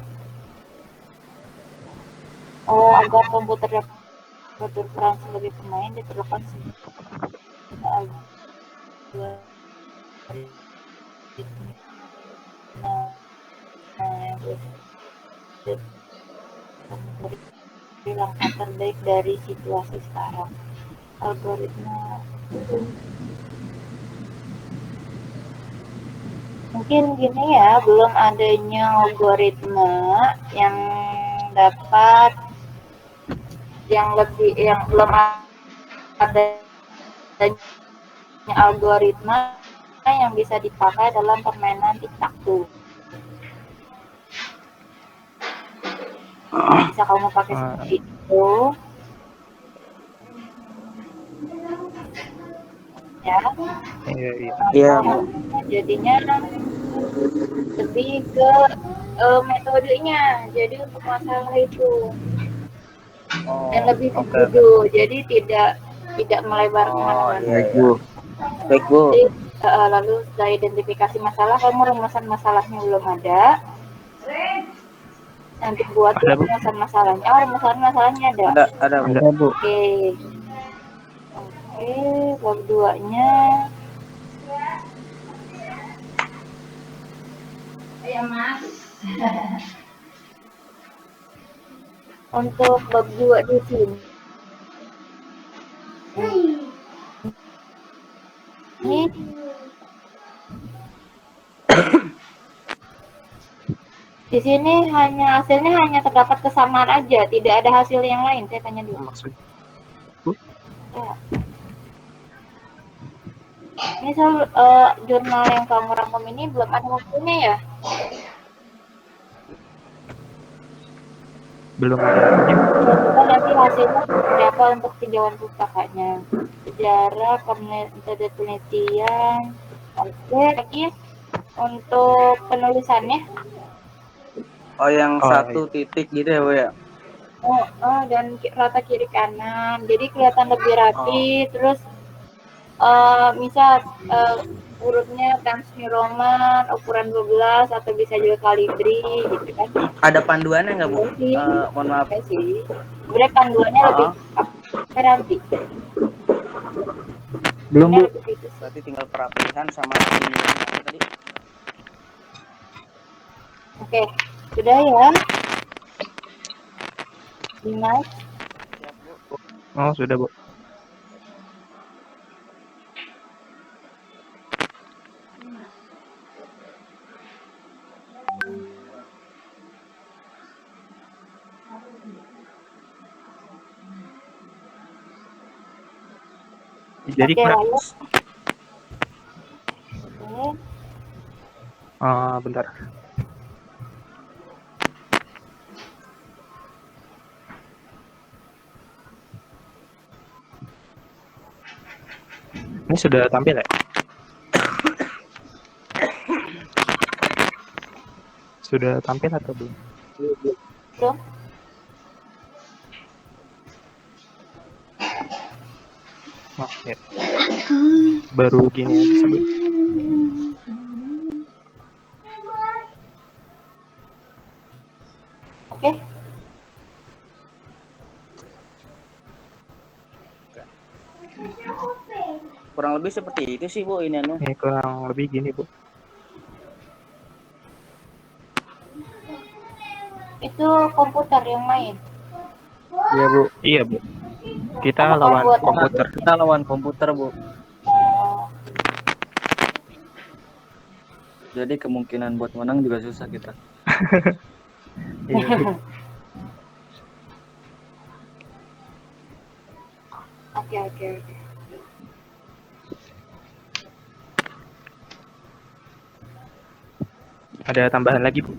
Agar komputer dapat berperan sebagai pemain diperlukan langkah terbaik dari situasi sekarang. Algoritma mungkin gini ya, belum adanya algoritma yang dapat yang belum adanya algoritma yang bisa dipakai dalam permainan tic-tac-toe. Bisa kamu pakai seperti itu ya.
Iya.
Jadinya lebih ke metodenya. Jadi untuk masalah itu yang lebih setuju. Jadi tidak melebar kemana-mana.
Baik Bu.
Jadi, lalu setelah identifikasi masalah, kamu rumusan masalahnya belum ada. Nanti buat rumusan masalahnya. Rumusan masalahnya ada.
Ada Bu.
Oke, bab 2-nya. Ya, Mas. Untuk bab 2 di sini. Ini di sini hasilnya hanya terdapat kesamaan aja, tidak ada hasil yang lain. Saya tanya dulu.
Maksudnya?
Ya. Ini jurnal yang kamu rangkum ini belum ada waktunya ya?
Belum ada waktunya.
Kita nanti hasilnya seperti apa untuk tinjauan pustakanya. Sejarah, metode penelitian. Oke, lagi untuk penulisannya.
Oh, yang satu titik gitu ya, Bu ya?
Dan rata kiri kanan. Jadi kelihatan lebih rapi, terus misal hurufnya Times New Roman, ukuran 12 atau bisa juga kalibri gitu kan.
Ada panduannya nggak, Bu? Mohon maaf.
Sih. Sebenarnya panduannya lebih rapi.
Belum, Bu. Berarti tinggal perapihan sama ini tadi.
Oke, sudah ya. Dimas.
Oh, sudah, Bu. Jadi
Oke, lalu.
Bentar. Ini sudah tampil ya? Sudah tampil atau belum?
Belum.
Oke. Baru gini aja sebelum.
Oke.
Kurang lebih seperti itu sih, Bu, ini anu.
Kurang lebih gini, Bu.
Itu komputer yang main.
Iya, Bu.
Iya, Bu. Kita lawan komputer.
Kita lawan komputer, Bu. Jadi kemungkinan buat menang juga susah kita.
Iya.
Oke.
Ada tambahan lagi, Bu?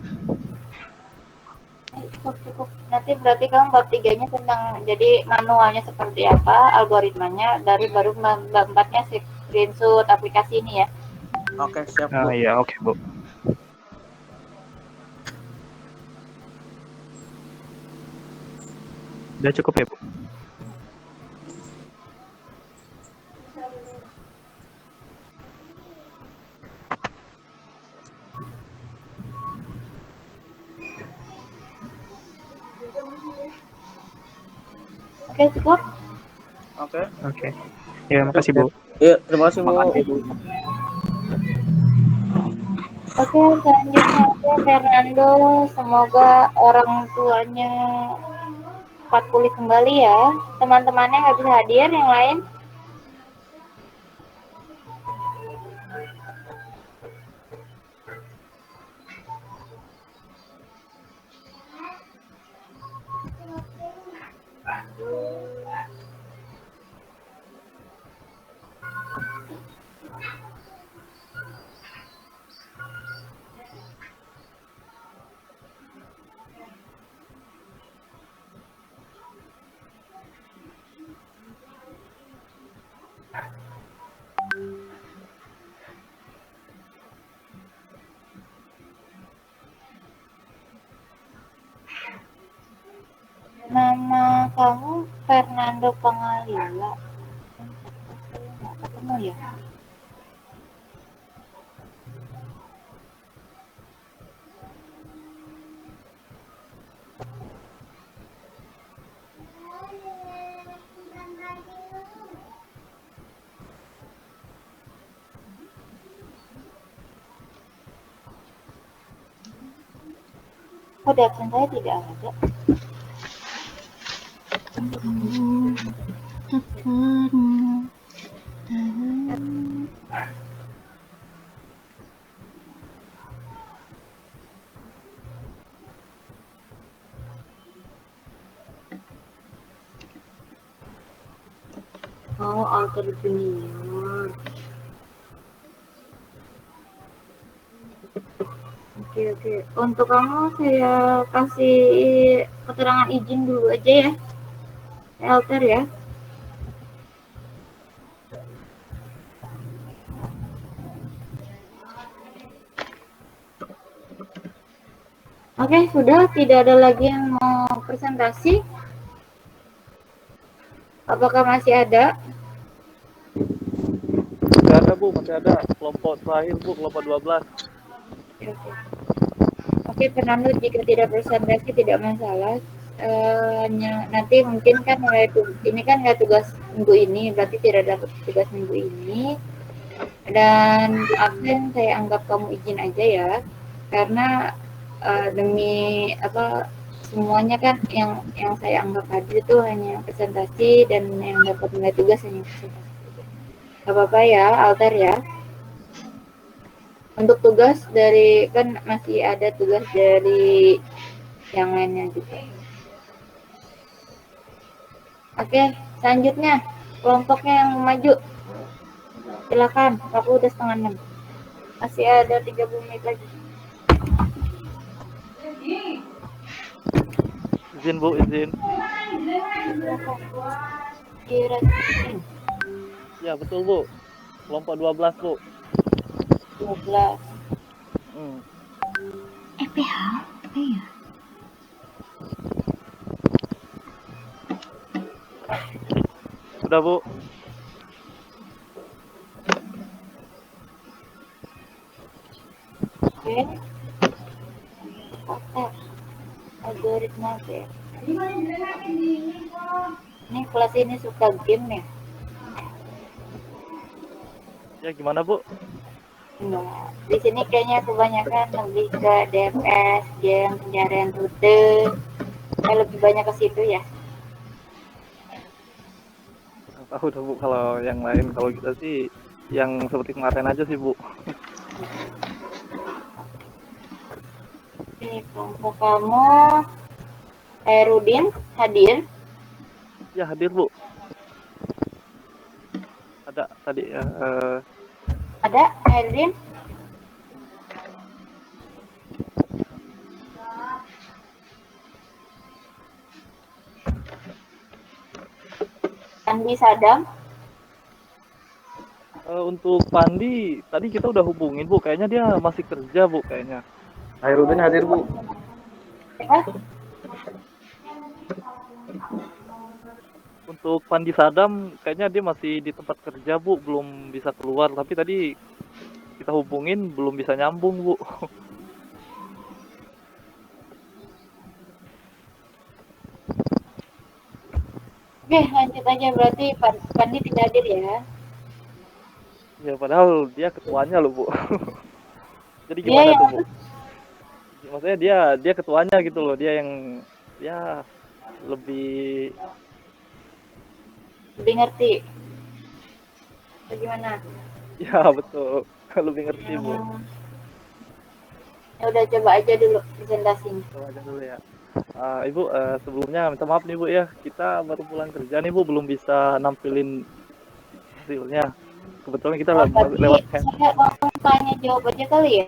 Cukup. Nanti berarti kamu bab 3-nya tentang jadi manualnya seperti apa, algoritmanya, dari baru bab 4-nya screenshot aplikasi ini ya.
Oke, siap, Bu.
Iya, oke, Bu. Udah cukup ya, Bu?
Oke, cukup.
Oke.
Ya, makasih, Bu.
Iya, terima kasih, Bu.
Makasih, Bu.
Oke, selanjutnya Fernando, semoga orang tuanya cepat pulih kembali ya. Teman-temannya nggak bisa hadir, yang lain. Nama kamu Fernando Pangalila. Nggak ketemu ya? Kode absen saya tidak ada. Oh, alter junior. Oke. Untuk kamu saya kasih keterangan izin dulu aja ya. Alter ya. Oke, sudah tidak ada lagi yang mau presentasi. Apakah masih ada?
Masih ada Bu, masih ada. Kelompok terakhir Bu, kelompok 12.
Oke, penandu jika tidak presentasi tidak masalah. Nanti mungkin kan mulai ini kan nggak tugas minggu ini, berarti tidak dapat tugas minggu ini. Dan absen saya anggap kamu izin aja ya, karena demi apa semuanya kan yang saya anggap hadir itu hanya presentasi dan yang dapat nilai tugas hanya presentasi. Gak apa-apa ya, Alter ya. Untuk tugas dari kan masih ada tugas dari yang lainnya juga. Oke, selanjutnya kelompoknya yang maju. Silakan, aku udah 5:30. Masih ada 30 menit lagi.
Izin Bu, izin. Ya betul Bu, kelompok 12 Bu.
12.
EPH, apa ya?
Sudah Bu.
Oke. Algoritma ya. Ini kelas ini suka game ya?
Ya gimana Bu?
Nah, di sini kayaknya kebanyakan lebih ke DFS, game, pencarian rute. Lebih banyak ke situ ya.
Tahu dah Bu, kalau yang lain, kalau kita sih yang seperti kemarin aja sih Bu.
Oke, kelompok kamu Rudin hadir?
Ya hadir Bu. Ada tadi ya.
Ada Rudin? Andi Sadam?
Untuk Pandi tadi kita udah hubungin Bu, kayaknya dia masih kerja Bu kayaknya.
Hairudin hadir Bu.
Untuk Pandi Sadam kayaknya dia masih di tempat kerja Bu, belum bisa keluar. Tapi tadi kita hubungin belum bisa nyambung Bu.
Oke, lanjut aja berarti Pandi tidak hadir ya.
Ya padahal dia ketuanya loh Bu. Jadi gimana tuh Bu? Maksudnya dia ketuanya gitu loh, dia yang ya lebih
ngerti. Bagaimana?
Ya betul, lebih ngerti Bu.
Ya udah coba aja dulu presentasinya.
Coba aja dulu ya. Ibu sebelumnya minta maaf nih Bu ya, kita baru pulang kerja nih Bu, belum bisa nampilin hasilnya. Kebetulan kita lewat hand.
Saya mau tanya jawab aja kali ya.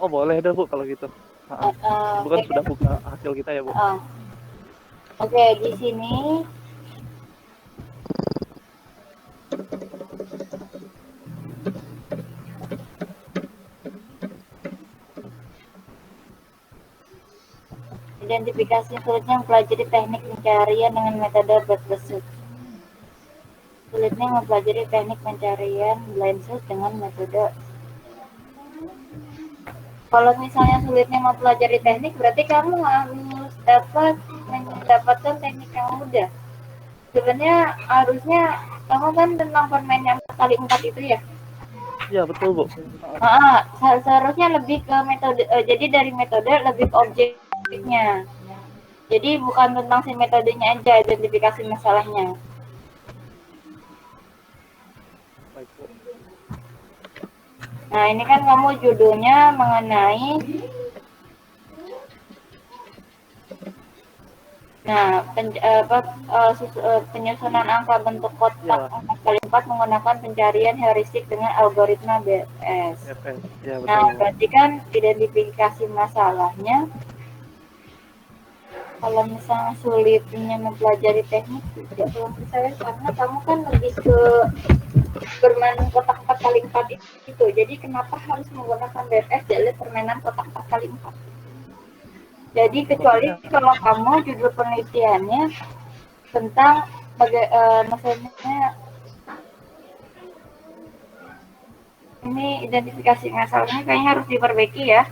Oh boleh dah Bu kalau gitu. Bukan sudah buka hasil kita ya Bu.
Oke, di sini identifikasi sulitnya mempelajari teknik pencarian dengan metode blind search. Sulitnya mempelajari teknik pencarian blind search dengan metode. Kalau misalnya sulitnya mempelajari teknik, berarti kamu harus mendapatkan teknik yang mudah. Sebenarnya harusnya kamu kan tentang permain yang kali 4 itu ya?
Iya betul Bu.
Seharusnya lebih ke metode, jadi dari metode lebih ke objeknya. Jadi bukan tentang si metodenya aja, identifikasi masalahnya. Nah ini kan kamu judulnya mengenai Nah, penyusunan angka bentuk kotak 4x4 menggunakan pencarian heuristik dengan algoritma BFS.
Ya, betul.
Nah, berarti kan identifikasi masalahnya, kalau misalnya sulitnya mempelajari teknik tidak terlalu saya, karena kamu kan lebih ke bermain kotak 4x4 itu. Jadi kenapa harus menggunakan BFS dari permainan kotak 4x4? Jadi kecuali kalau kamu judul penelitiannya tentang maksudnya ini identifikasi masalahnya kayaknya harus diperbaiki ya.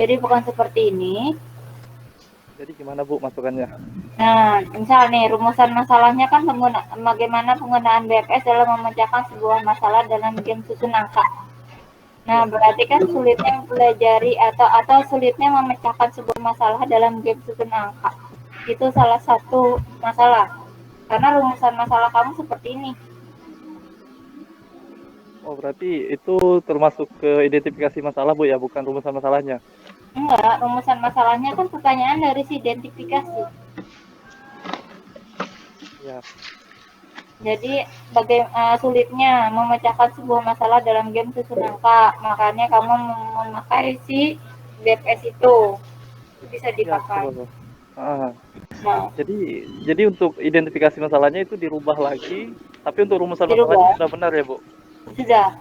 Jadi bukan seperti ini.
Jadi gimana Bu masukannya?
Nah, misal nih rumusan masalahnya kan bagaimana penggunaan BFS dalam memecahkan sebuah masalah dalam game susun angka. Nah, berarti kan sulitnya mempelajari atau sulitnya memecahkan sebuah masalah dalam game susun angka. Itu salah satu masalah. Karena rumusan masalah kamu seperti ini.
Oh, berarti itu termasuk ke identifikasi masalah Bu ya, bukan rumusan masalahnya?
Enggak, rumusan masalahnya kan pertanyaan dari si identifikasi.
Ya.
Jadi sulitnya memecahkan sebuah masalah dalam game susun angka, makanya kamu memakai si BFS itu bisa dipakai.
Ya, jadi untuk identifikasi masalahnya itu dirubah lagi, tapi untuk rumusan masalahnya sudah benar ya Bu?
Sudah.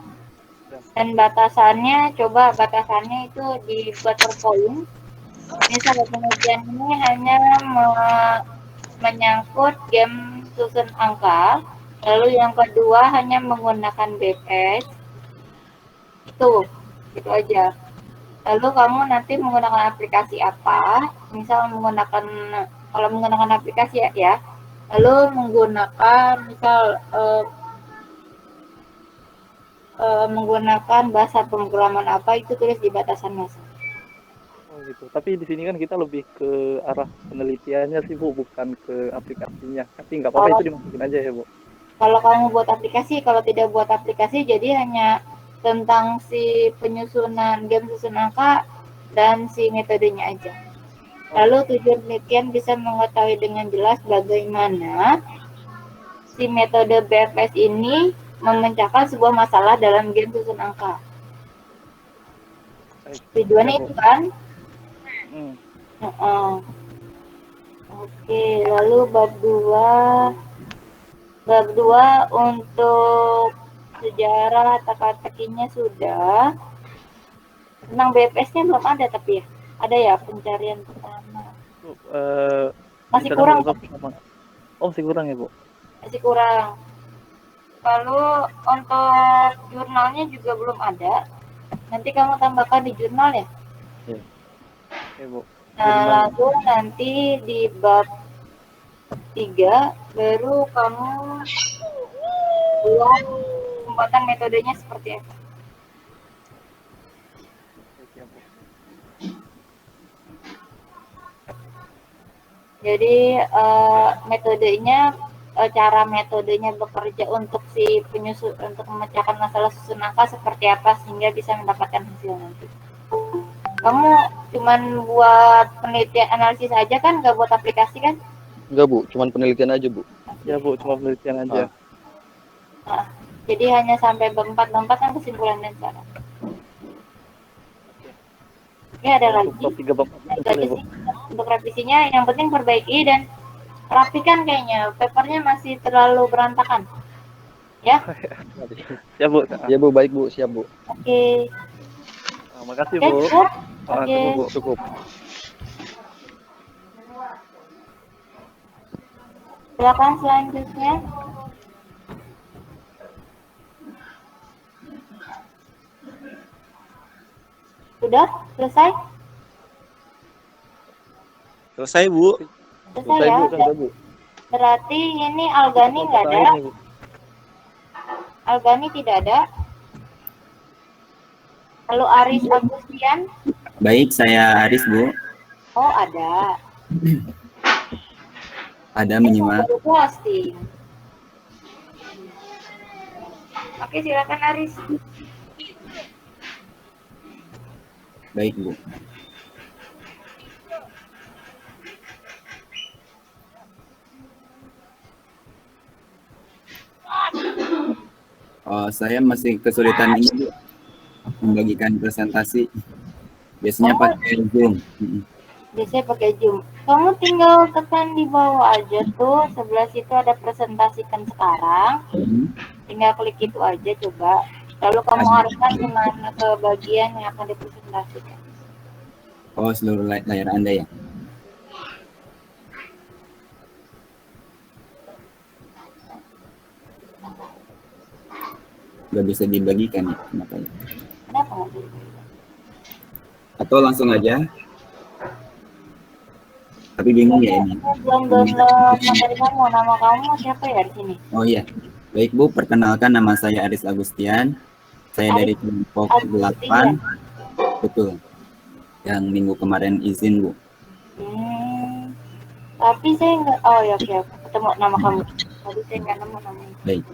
Dan batasannya, coba batasannya itu dibuat per poin. Misal penelitian ini hanya menyangkut game susun angka, lalu yang kedua hanya menggunakan BFS, itu aja. Lalu kamu nanti menggunakan aplikasi apa, misal kalau menggunakan aplikasi ya, lalu menggunakan misal menggunakan bahasa pemrograman apa, itu tulis di batasan masalah.
Oh gitu. Tapi di sini kan kita lebih ke arah penelitiannya sih Bu, bukan ke aplikasinya. Tapi nggak apa-apa, itu dimasukin aja ya Bu.
Kalau kamu buat aplikasi, kalau tidak buat aplikasi, jadi hanya tentang si penyusunan game susun angka dan si metodenya aja. Lalu tujuan penelitian bisa mengetahui dengan jelas bagaimana si metode BFS ini memecahkan sebuah masalah dalam game susun angka. Tujuannya itu kan? Oke, lalu bab 2 untuk sejarah teka-tekinya sudah. Tentang BFS-nya belum ada tapi ya? Ada ya pencarian pertama. Masih kurang.
Oh, masih kurang ya Bu?
Masih kurang. Lalu untuk jurnalnya juga belum ada. Nanti kamu tambahkan di jurnal ya?
Iya. Ya, Bu.
Nah, lalu nanti di bab 3 baru kamu buat pembuatan metodenya seperti apa. Jadi cara metodenya bekerja untuk untuk memecahkan masalah susun angka seperti apa sehingga bisa mendapatkan hasil nanti. Kamu cuman buat penelitian analisis aja kan, nggak buat aplikasi kan?
Enggak Bu, cuman penelitian aja Bu.
Ya Bu, cuma penelitian aja.
Nah, jadi hanya sampai bab 4 kan kesimpulan dan cara. Oke, ada lagi. Untuk revisinya yang penting perbaiki dan rapikan kayaknya. Papernya masih terlalu berantakan. Ya?
Ya Bu.
Ya Bu, baik Bu, siap Bu.
Oke.
Makasih Bu.
Oke.
Cukup.
Silakan selanjutnya. Sudah? Selesai?
Selesai Bu.
Selesai ya?
Bu.
Berarti ini Algani nggak ada? Algani tidak ada? Lalu Aris Agustian?
Baik, saya Aris Bu.
Oh, ada.
Ada menyimak.
Baru posting. Oke, silakan Aris.
Baik Bu. Saya masih kesulitan ini Bu, membagikan presentasi. Biasanya pakai Zoom.
Biasanya pakai Zoom. Kamu tinggal tekan di bawah aja tuh, sebelah situ ada presentasikan sekarang. Tinggal klik itu aja coba. Lalu kamu arahkan kemana ke bagian yang akan dipresentasikan.
Oh, seluruh layar Anda ya? Nggak bisa dibagikan ya? Kenapa ya?
Kenapa nggak bisa?
Atau langsung aja? Tapi bingung ya ini.
Belum download materi kamu. Nama kamu siapa ya di sini?
Oh iya. Baik Bu, perkenalkan nama saya Aris Agustian. Saya dari kelompok 8. Betul. Yang minggu kemarin izin Bu.
Tapi saya nggak, oh ya oke, ketemu nama kamu. Tadi saya nggak nemu namanya.
Baik.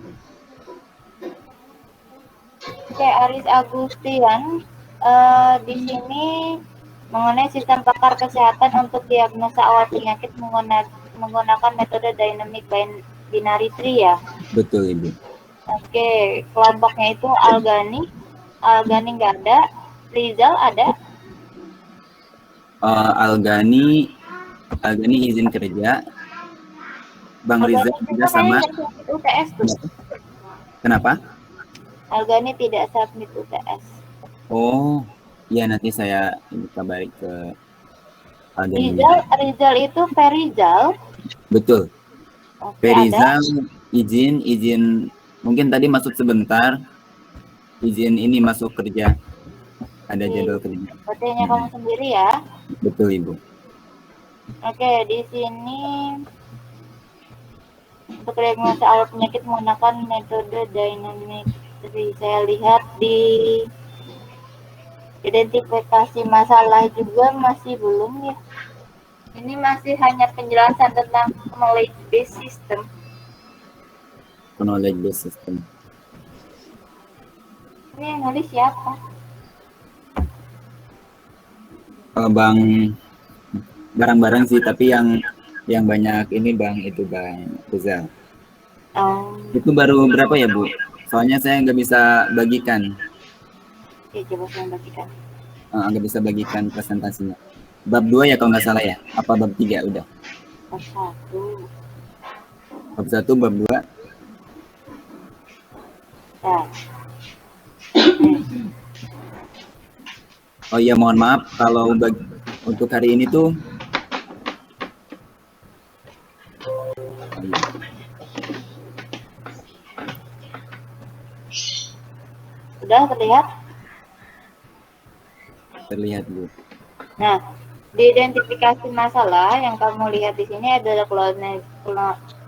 Oke, Aris Agustian. Di sini mengenai sistem pakar kesehatan untuk diagnosa awal penyakit menggunakan metode dynamic binary tree ya.
Betul Ibu.
Oke, kelompoknya itu Algani nggak ada, Rizal ada.
Algani izin kerja. Bang Rizal juga sama.
UTS tuh.
Kenapa?
Algani tidak submit UTS.
Oh, iya nanti saya kabari ke Algani.
Rizal itu Ferizal.
Betul.
Oke,
Ferizal izin mungkin tadi masuk sebentar. Izin ini masuk kerja. Ada jadwal kerja.
Berarti kamu sendiri ya?
Betul Ibu.
Oke, di sini untuk diagnosa awal penyakit menggunakan metode dynamic tree. Saya lihat di identifikasi masalah juga masih belum ya. Ini masih hanya penjelasan tentang knowledge based system.
Knowledge based system.
Ini yang nulis siapa?
Bang, barang-barang sih, tapi yang banyak ini Bang Rizal. Itu baru berapa ya Bu? Soalnya saya nggak bisa bagikan.
Oke, coba saya bagikan.
Nggak bisa bagikan presentasinya. Bab 2 ya kalau nggak salah ya? Apa bab 3 udah?
Bab 1.
Bab 1, bab 2.
Nah.
Oh iya, mohon maaf kalau untuk hari ini tuh
sudah terlihat?
Terlihat Bu.
Nah, di identifikasi masalah yang kamu lihat di sini adalah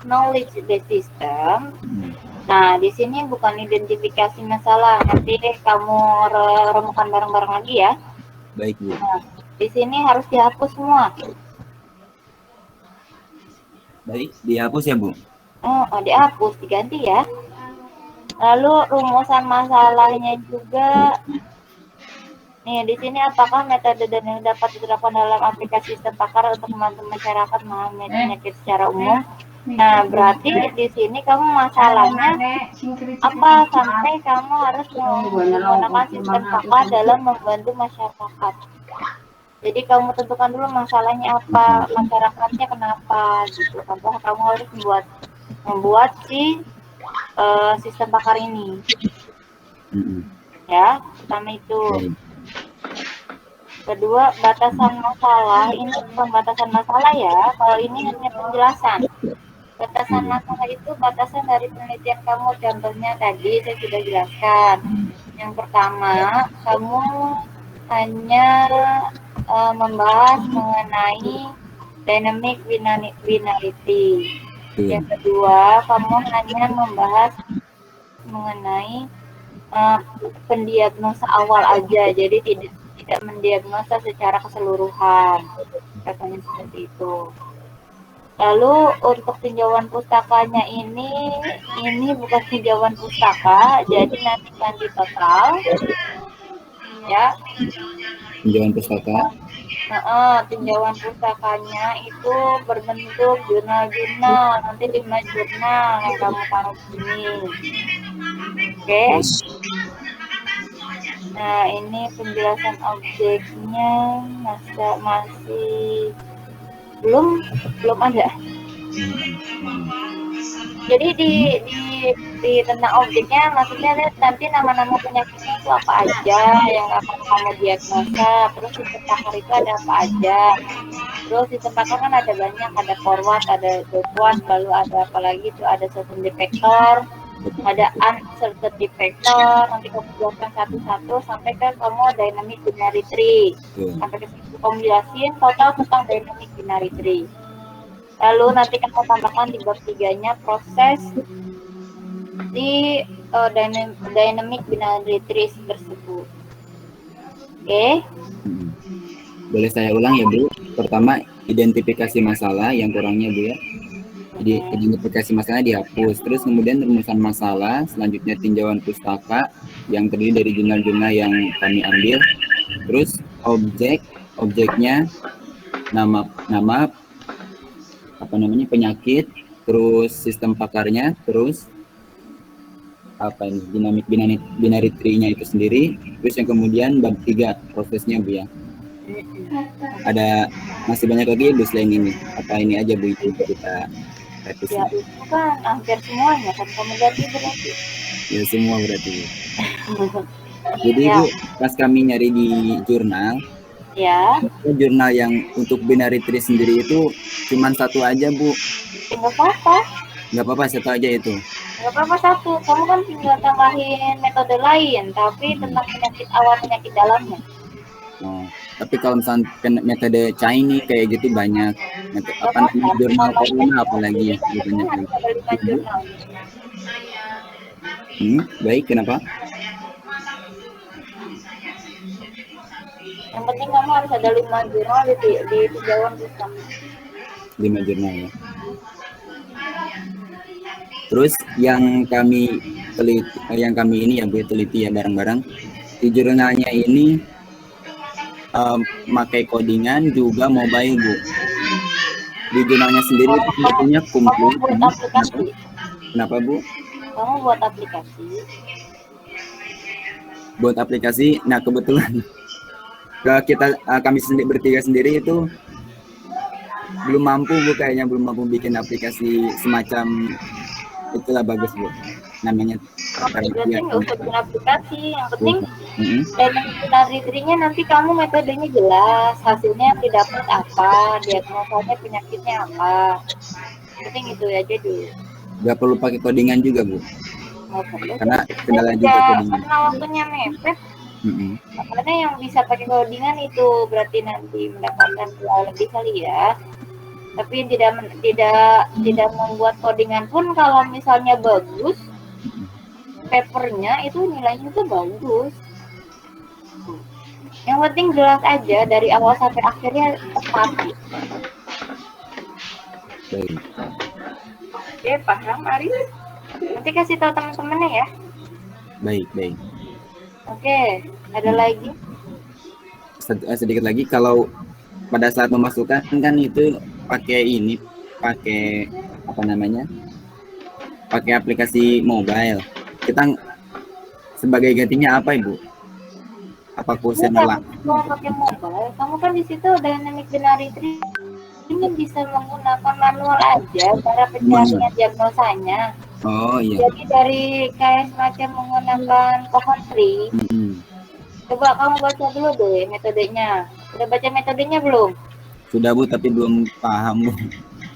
knowledge based system. Nah, di sini bukan identifikasi masalah. Nanti kamu remukan bareng-bareng lagi ya.
Baik Bu.
Nah, di sini harus dihapus semua.
Baik, dihapus ya Bu.
Oh, dihapus, diganti ya. Lalu rumusan masalahnya juga. Nih, di sini apakah metode dan yang dapat diterapkan dalam aplikasi sistem pakar untuk membantu masyarakat memahami penyakit secara umum? Nah, berarti di sini kamu masalahnya apa sampai kamu harus menggunakan sistem pakar dalam membantu masyarakat. Jadi kamu tentukan dulu masalahnya apa, masyarakatnya kenapa gitu. Contoh kamu harus membuat si sistem pakar ini. Ya, pertama itu. Kedua, batasan masalah. Ini bukan batasan masalah ya. Kalau ini hanya penjelasan. Batasan masalah itu batasan dari penelitian kamu. Contohnya tadi saya sudah jelaskan. Yang pertama, kamu hanya membahas mengenai dynamic binarity. Yang kedua, kamu hanya membahas mengenai pendiagnosa awal aja. Jadi tidak mendiagnosa secara keseluruhan, katanya seperti itu. Lalu untuk tinjauan pustakanya ini bukan tinjauan pustaka, jadi nanti total, ya.
Tinjauan pustaka.
Tinjauan pustakanya itu berbentuk jurnal-jurnal, nanti 5 jurnal yang kamu taruh di sini. Oke. Nah, ini penjelasan objeknya masih belum ada. Jadi di tentang objeknya maksudnya nanti nama-nama penyakitnya itu apa aja yang akan kamu diagnosa, terus di pakar itu ada apa aja. Terus di pakar kan ada banyak, ada forward, ada backward, lalu ada apa lagi itu, ada certain defector, ada uncertain defector, nanti kamu jelaskan satu-satu sampai ke kamu dynamic binary tree. Sampai ke situ kamu jelasin total tentang dynamic binary tree. Lalu nanti kamu tambahkan di bab 3-nya proses di dynamic binary trees tersebut. Oke?
Boleh saya ulang ya Bu? Pertama, identifikasi masalah yang kurangnya Bu ya. Jadi identifikasi masalah dihapus. Terus kemudian rumusan masalah, selanjutnya tinjauan pustaka yang terdiri dari jurnal-jurnal yang kami ambil. Terus objeknya, nama penyakit, terus sistem pakarnya, terus dinamik binary tree-nya itu sendiri, terus yang kemudian bab 3 prosesnya Bu ya. Ada masih banyak lagi Bu selain ini. Apa ini aja Bu itu kita revisi?
Ya itu kan hampir semuanya kan kamu ganti berarti.
Ya semua berarti. Jadi Bu, pas kami nyari di jurnal, jurnal yang untuk binary tree sendiri itu cuman satu aja Bu.
Nggak apa-apa.
Nggak apa-apa, satu aja itu.
Nggak apa-apa satu. Kamu kan tinggal tambahin metode lain, tapi tentang penyakit awal, penyakit dalamnya.
Oh, tapi kalau misalnya metode Chinese kayak gitu banyak. Jurnal corona apalagi ya, banyak lagi. Baik, kenapa?
Yang penting kamu harus ada 5 jurnal di tinjauan sistem.
5 jurnal ya. Terus yang kami ini ya Bu teliti ya bareng-bareng di jurnalnya ini pakai codingan juga mobile Bu. Di jurnalnya sendiri punya kumpul. Kenapa Bu?
Kamu buat aplikasi.
Buat aplikasi. Nah kebetulan kami bertiga sendiri itu belum mampu Bu, kayaknya belum mampu bikin aplikasi semacam itulah. Bagus Bu namanya.
Berarti nggak usah bikin aplikasi, yang penting binary tree-nya nanti kamu metodenya jelas, hasilnya yang didapat apa, diagnosanya penyakitnya apa, penting itu aja dulu.
Nggak perlu pakai codingan juga Bu, karena kendala juga codingan.
Karena waktunya mepet. Makanya yang bisa pakai codingan itu berarti nanti mendapatkan lebih kali ya. Tapi tidak membuat codingan pun kalau misalnya bagus, papernya itu nilainya tuh bagus. Yang penting jelas aja dari awal sampai akhirnya tepat. Oke, paham Aris? Nanti kasih tahu teman-temannya ya.
Baik.
Oke, ada lagi?
Sedikit lagi, kalau pada saat memasukkan kan itu pakai pakai aplikasi mobile. Kita sebagai gantinya apa Ibu? Apa kursenya lah?
Mau pakai mobile, kamu kan di situ dynamic binary tree ini bisa menggunakan manual aja cara pencarian diagnosanya.
Oh iya.
Jadi dari kayak semacam menggunakan pohon tree. Coba kamu baca dulu deh metodenya. Udah baca metodenya belum?
Sudah Bu, tapi belum paham Bu.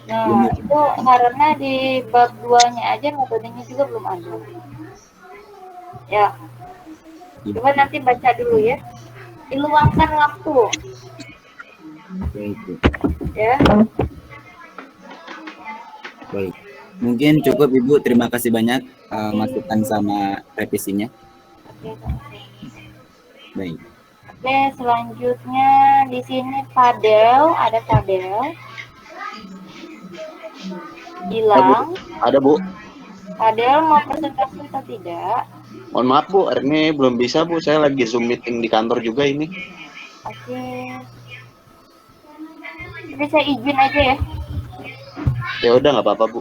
Nah, itu karena di bab 2-nya aja metodenya juga belum ada. Ya. Coba nanti baca dulu ya. Diluangkan waktu.
Baik Bu.
Ya.
Baik. Mungkin cukup Ibu, terima kasih banyak masukan sama revisinya. Baik.
Oke, selanjutnya di sini Fadel, ada Fadel. Hilang.
Ada Bu.
Fadel mau presentasi atau tidak?
Mohon maaf Bu, hari ini belum bisa Bu, saya lagi Zoom meeting di kantor juga ini.
Oke. Jadi saya izin aja ya.
Ya udah nggak apa-apa Bu.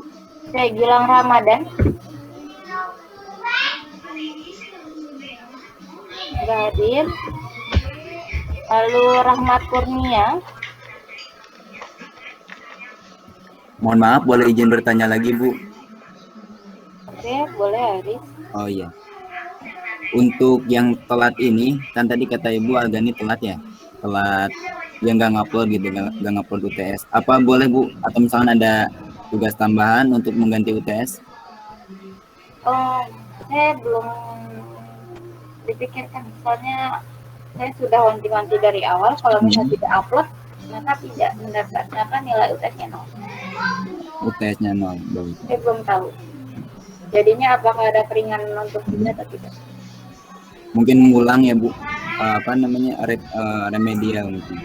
Saya Gilang Ramadan. Nggak hadir. Lalu Rahmat Kurnia.
Mohon maaf, boleh izin bertanya lagi, Bu?
Oke, boleh Aris.
Oh iya. Untuk yang telat ini, kan tadi kata Ibu Agani telat ya? Telat, yang nggak ngupload gitu, nggak ngupload UTS. Apa boleh, Bu? Atau misalkan ada tugas tambahan untuk mengganti UTS?
Oh, saya belum dipikirkan. Soalnya saya sudah wanti-wanti dari awal, kalau misalnya tidak upload, maka tidak mendapatkan nilai UTS-nya 0.
UTS-nya 0, baik.
Saya belum tahu. Jadinya apakah ada keringanan untuk dia atau tidak?
Mungkin mengulang ya, Bu. Apa namanya, remedial mungkin.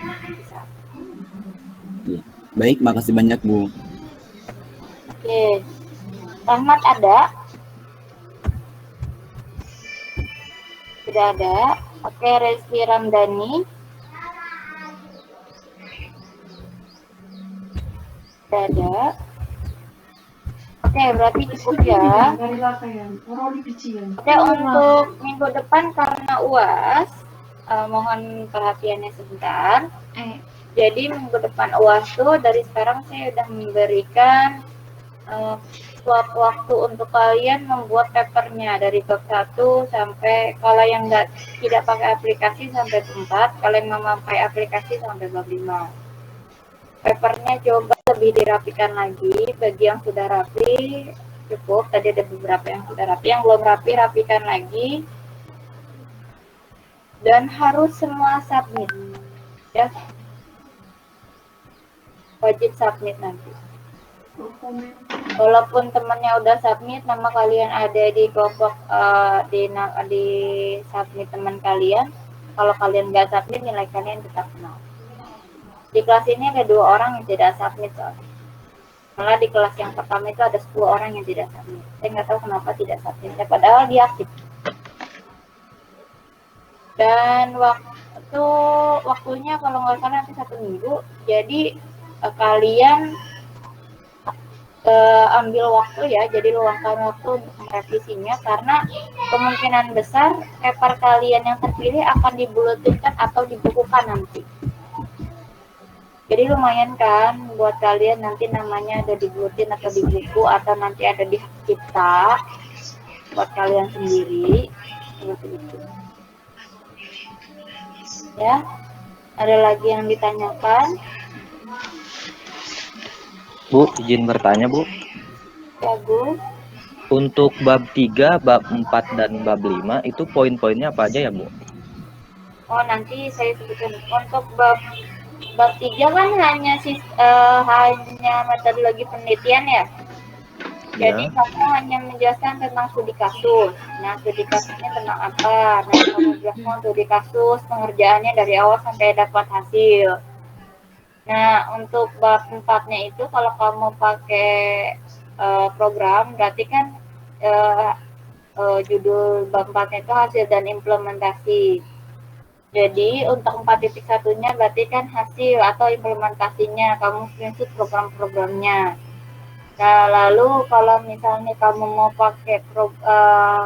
Ya. Baik, makasih banyak, Bu.
Oke. Rahmat ada? Tidak ada. Oke, Reski Ramdhani. Tidak ada. Oke, berarti cukup ya. Oke, untuk minggu depan karena UAS, mohon perhatiannya sebentar. Jadi minggu depan UAS tuh dari sekarang saya sudah memberikan slot waktu untuk kalian membuat papernya dari bab 1 sampai, kalau yang tidak pakai aplikasi sampai 4, kalau yang memakai aplikasi sampai bab 5. Papernya coba lebih dirapikan lagi. Bagi yang sudah rapi cukup, tadi ada beberapa yang sudah rapi, yang belum rapi rapikan lagi, dan harus semua submit ya, wajib submit nanti. Walaupun temannya udah submit, nama kalian ada di kelompok di submit teman kalian, kalau kalian nggak submit nilai kalian tetap 0. Di kelas ini ada 2 orang yang tidak submit soalnya. Malah di kelas yang pertama itu ada 10 orang yang tidak submit. Saya nggak tahu kenapa tidak submit, padahal dia aktif. Dan waktunya kalau nggak salah nanti 1 minggu. Jadi kalian ambil waktu ya, jadi luangkan waktu untuk merevisinya, karena kemungkinan besar paper kalian yang terpilih akan dibuletinkan atau dibukukan nanti. Jadi lumayan kan buat kalian nanti namanya ada di buletin atau di buku, atau nanti ada di hak cipta buat kalian sendiri, seperti itu. Ya, ada lagi yang ditanyakan?
Bu, izin bertanya, Bu.
Bagus.
Untuk bab 3, bab 4, dan bab 5 itu poin-poinnya apa aja ya, Bu?
Oh, nanti saya sebutkan. Untuk bab 3 kan hanya metodologi penelitian ya. Jadi kamu hanya menjelaskan tentang studi kasus. Nah, studi kasusnya tentang apa? Nah, kamu jelaskan studi kasus, pengerjaannya dari awal sampai dapat hasil. Nah, untuk bab 4-nya itu kalau kamu pakai program, berarti kan judul bab 4-nya itu hasil dan implementasi. Jadi untuk 4.1-nya berarti kan hasil atau implementasinya, kamu screenshot program-programnya. Nah, lalu kalau misalnya kamu mau pakai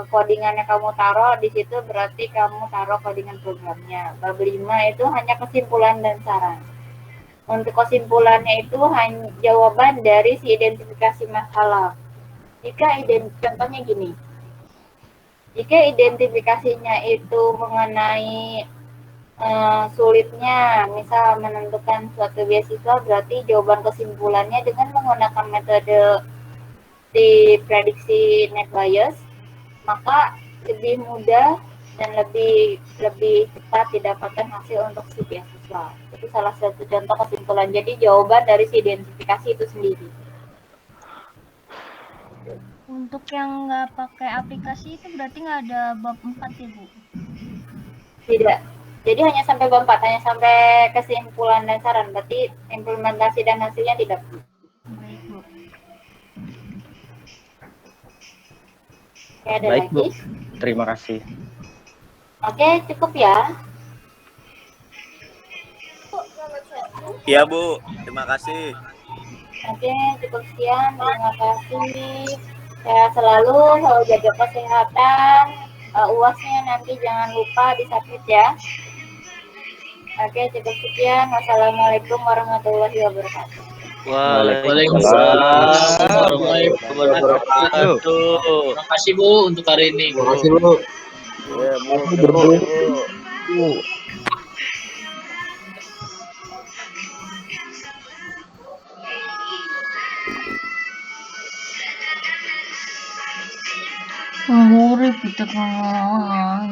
codingannya kamu taruh di situ, berarti kamu taruh codingan programnya. Bab 5 itu hanya kesimpulan dan saran. Untuk kesimpulannya itu hanya jawaban dari si identifikasi masalah. Contohnya gini, jika identifikasinya itu mengenai sulitnya, misal menentukan suatu beasiswa, berarti jawaban kesimpulannya dengan menggunakan metode di prediksi net bias, maka lebih mudah dan lebih cepat didapatkan hasil untuk si beasiswa. Itu salah satu contoh kesimpulan. Jadi jawaban dari si identifikasi itu sendiri.
Untuk yang nggak pakai aplikasi itu berarti nggak ada bab 4 ya, Bu?
Tidak. Jadi hanya sampai bab 4, hanya sampai kesimpulan dan saran. Berarti implementasi dan hasilnya tidak.
Baik, Bu.
Oke, ada
Baik,
lagi?
Bu. Terima kasih.
Oke, cukup ya.
Iya, Bu. Terima kasih.
Oke, cukup sekian. Terima kasih. Sehat selalu jaga kesehatan. UASnya nanti jangan lupa disubmit ya. Oke, cukup sekian. Wassalamualaikum warahmatullahi wabarakatuh.
Waalaikumsalam warahmatullahi wabarakatuh. Terima kasih Bu untuk hari ini.
Terima kasih Bu.
Ya, Bu.
Urip kita kan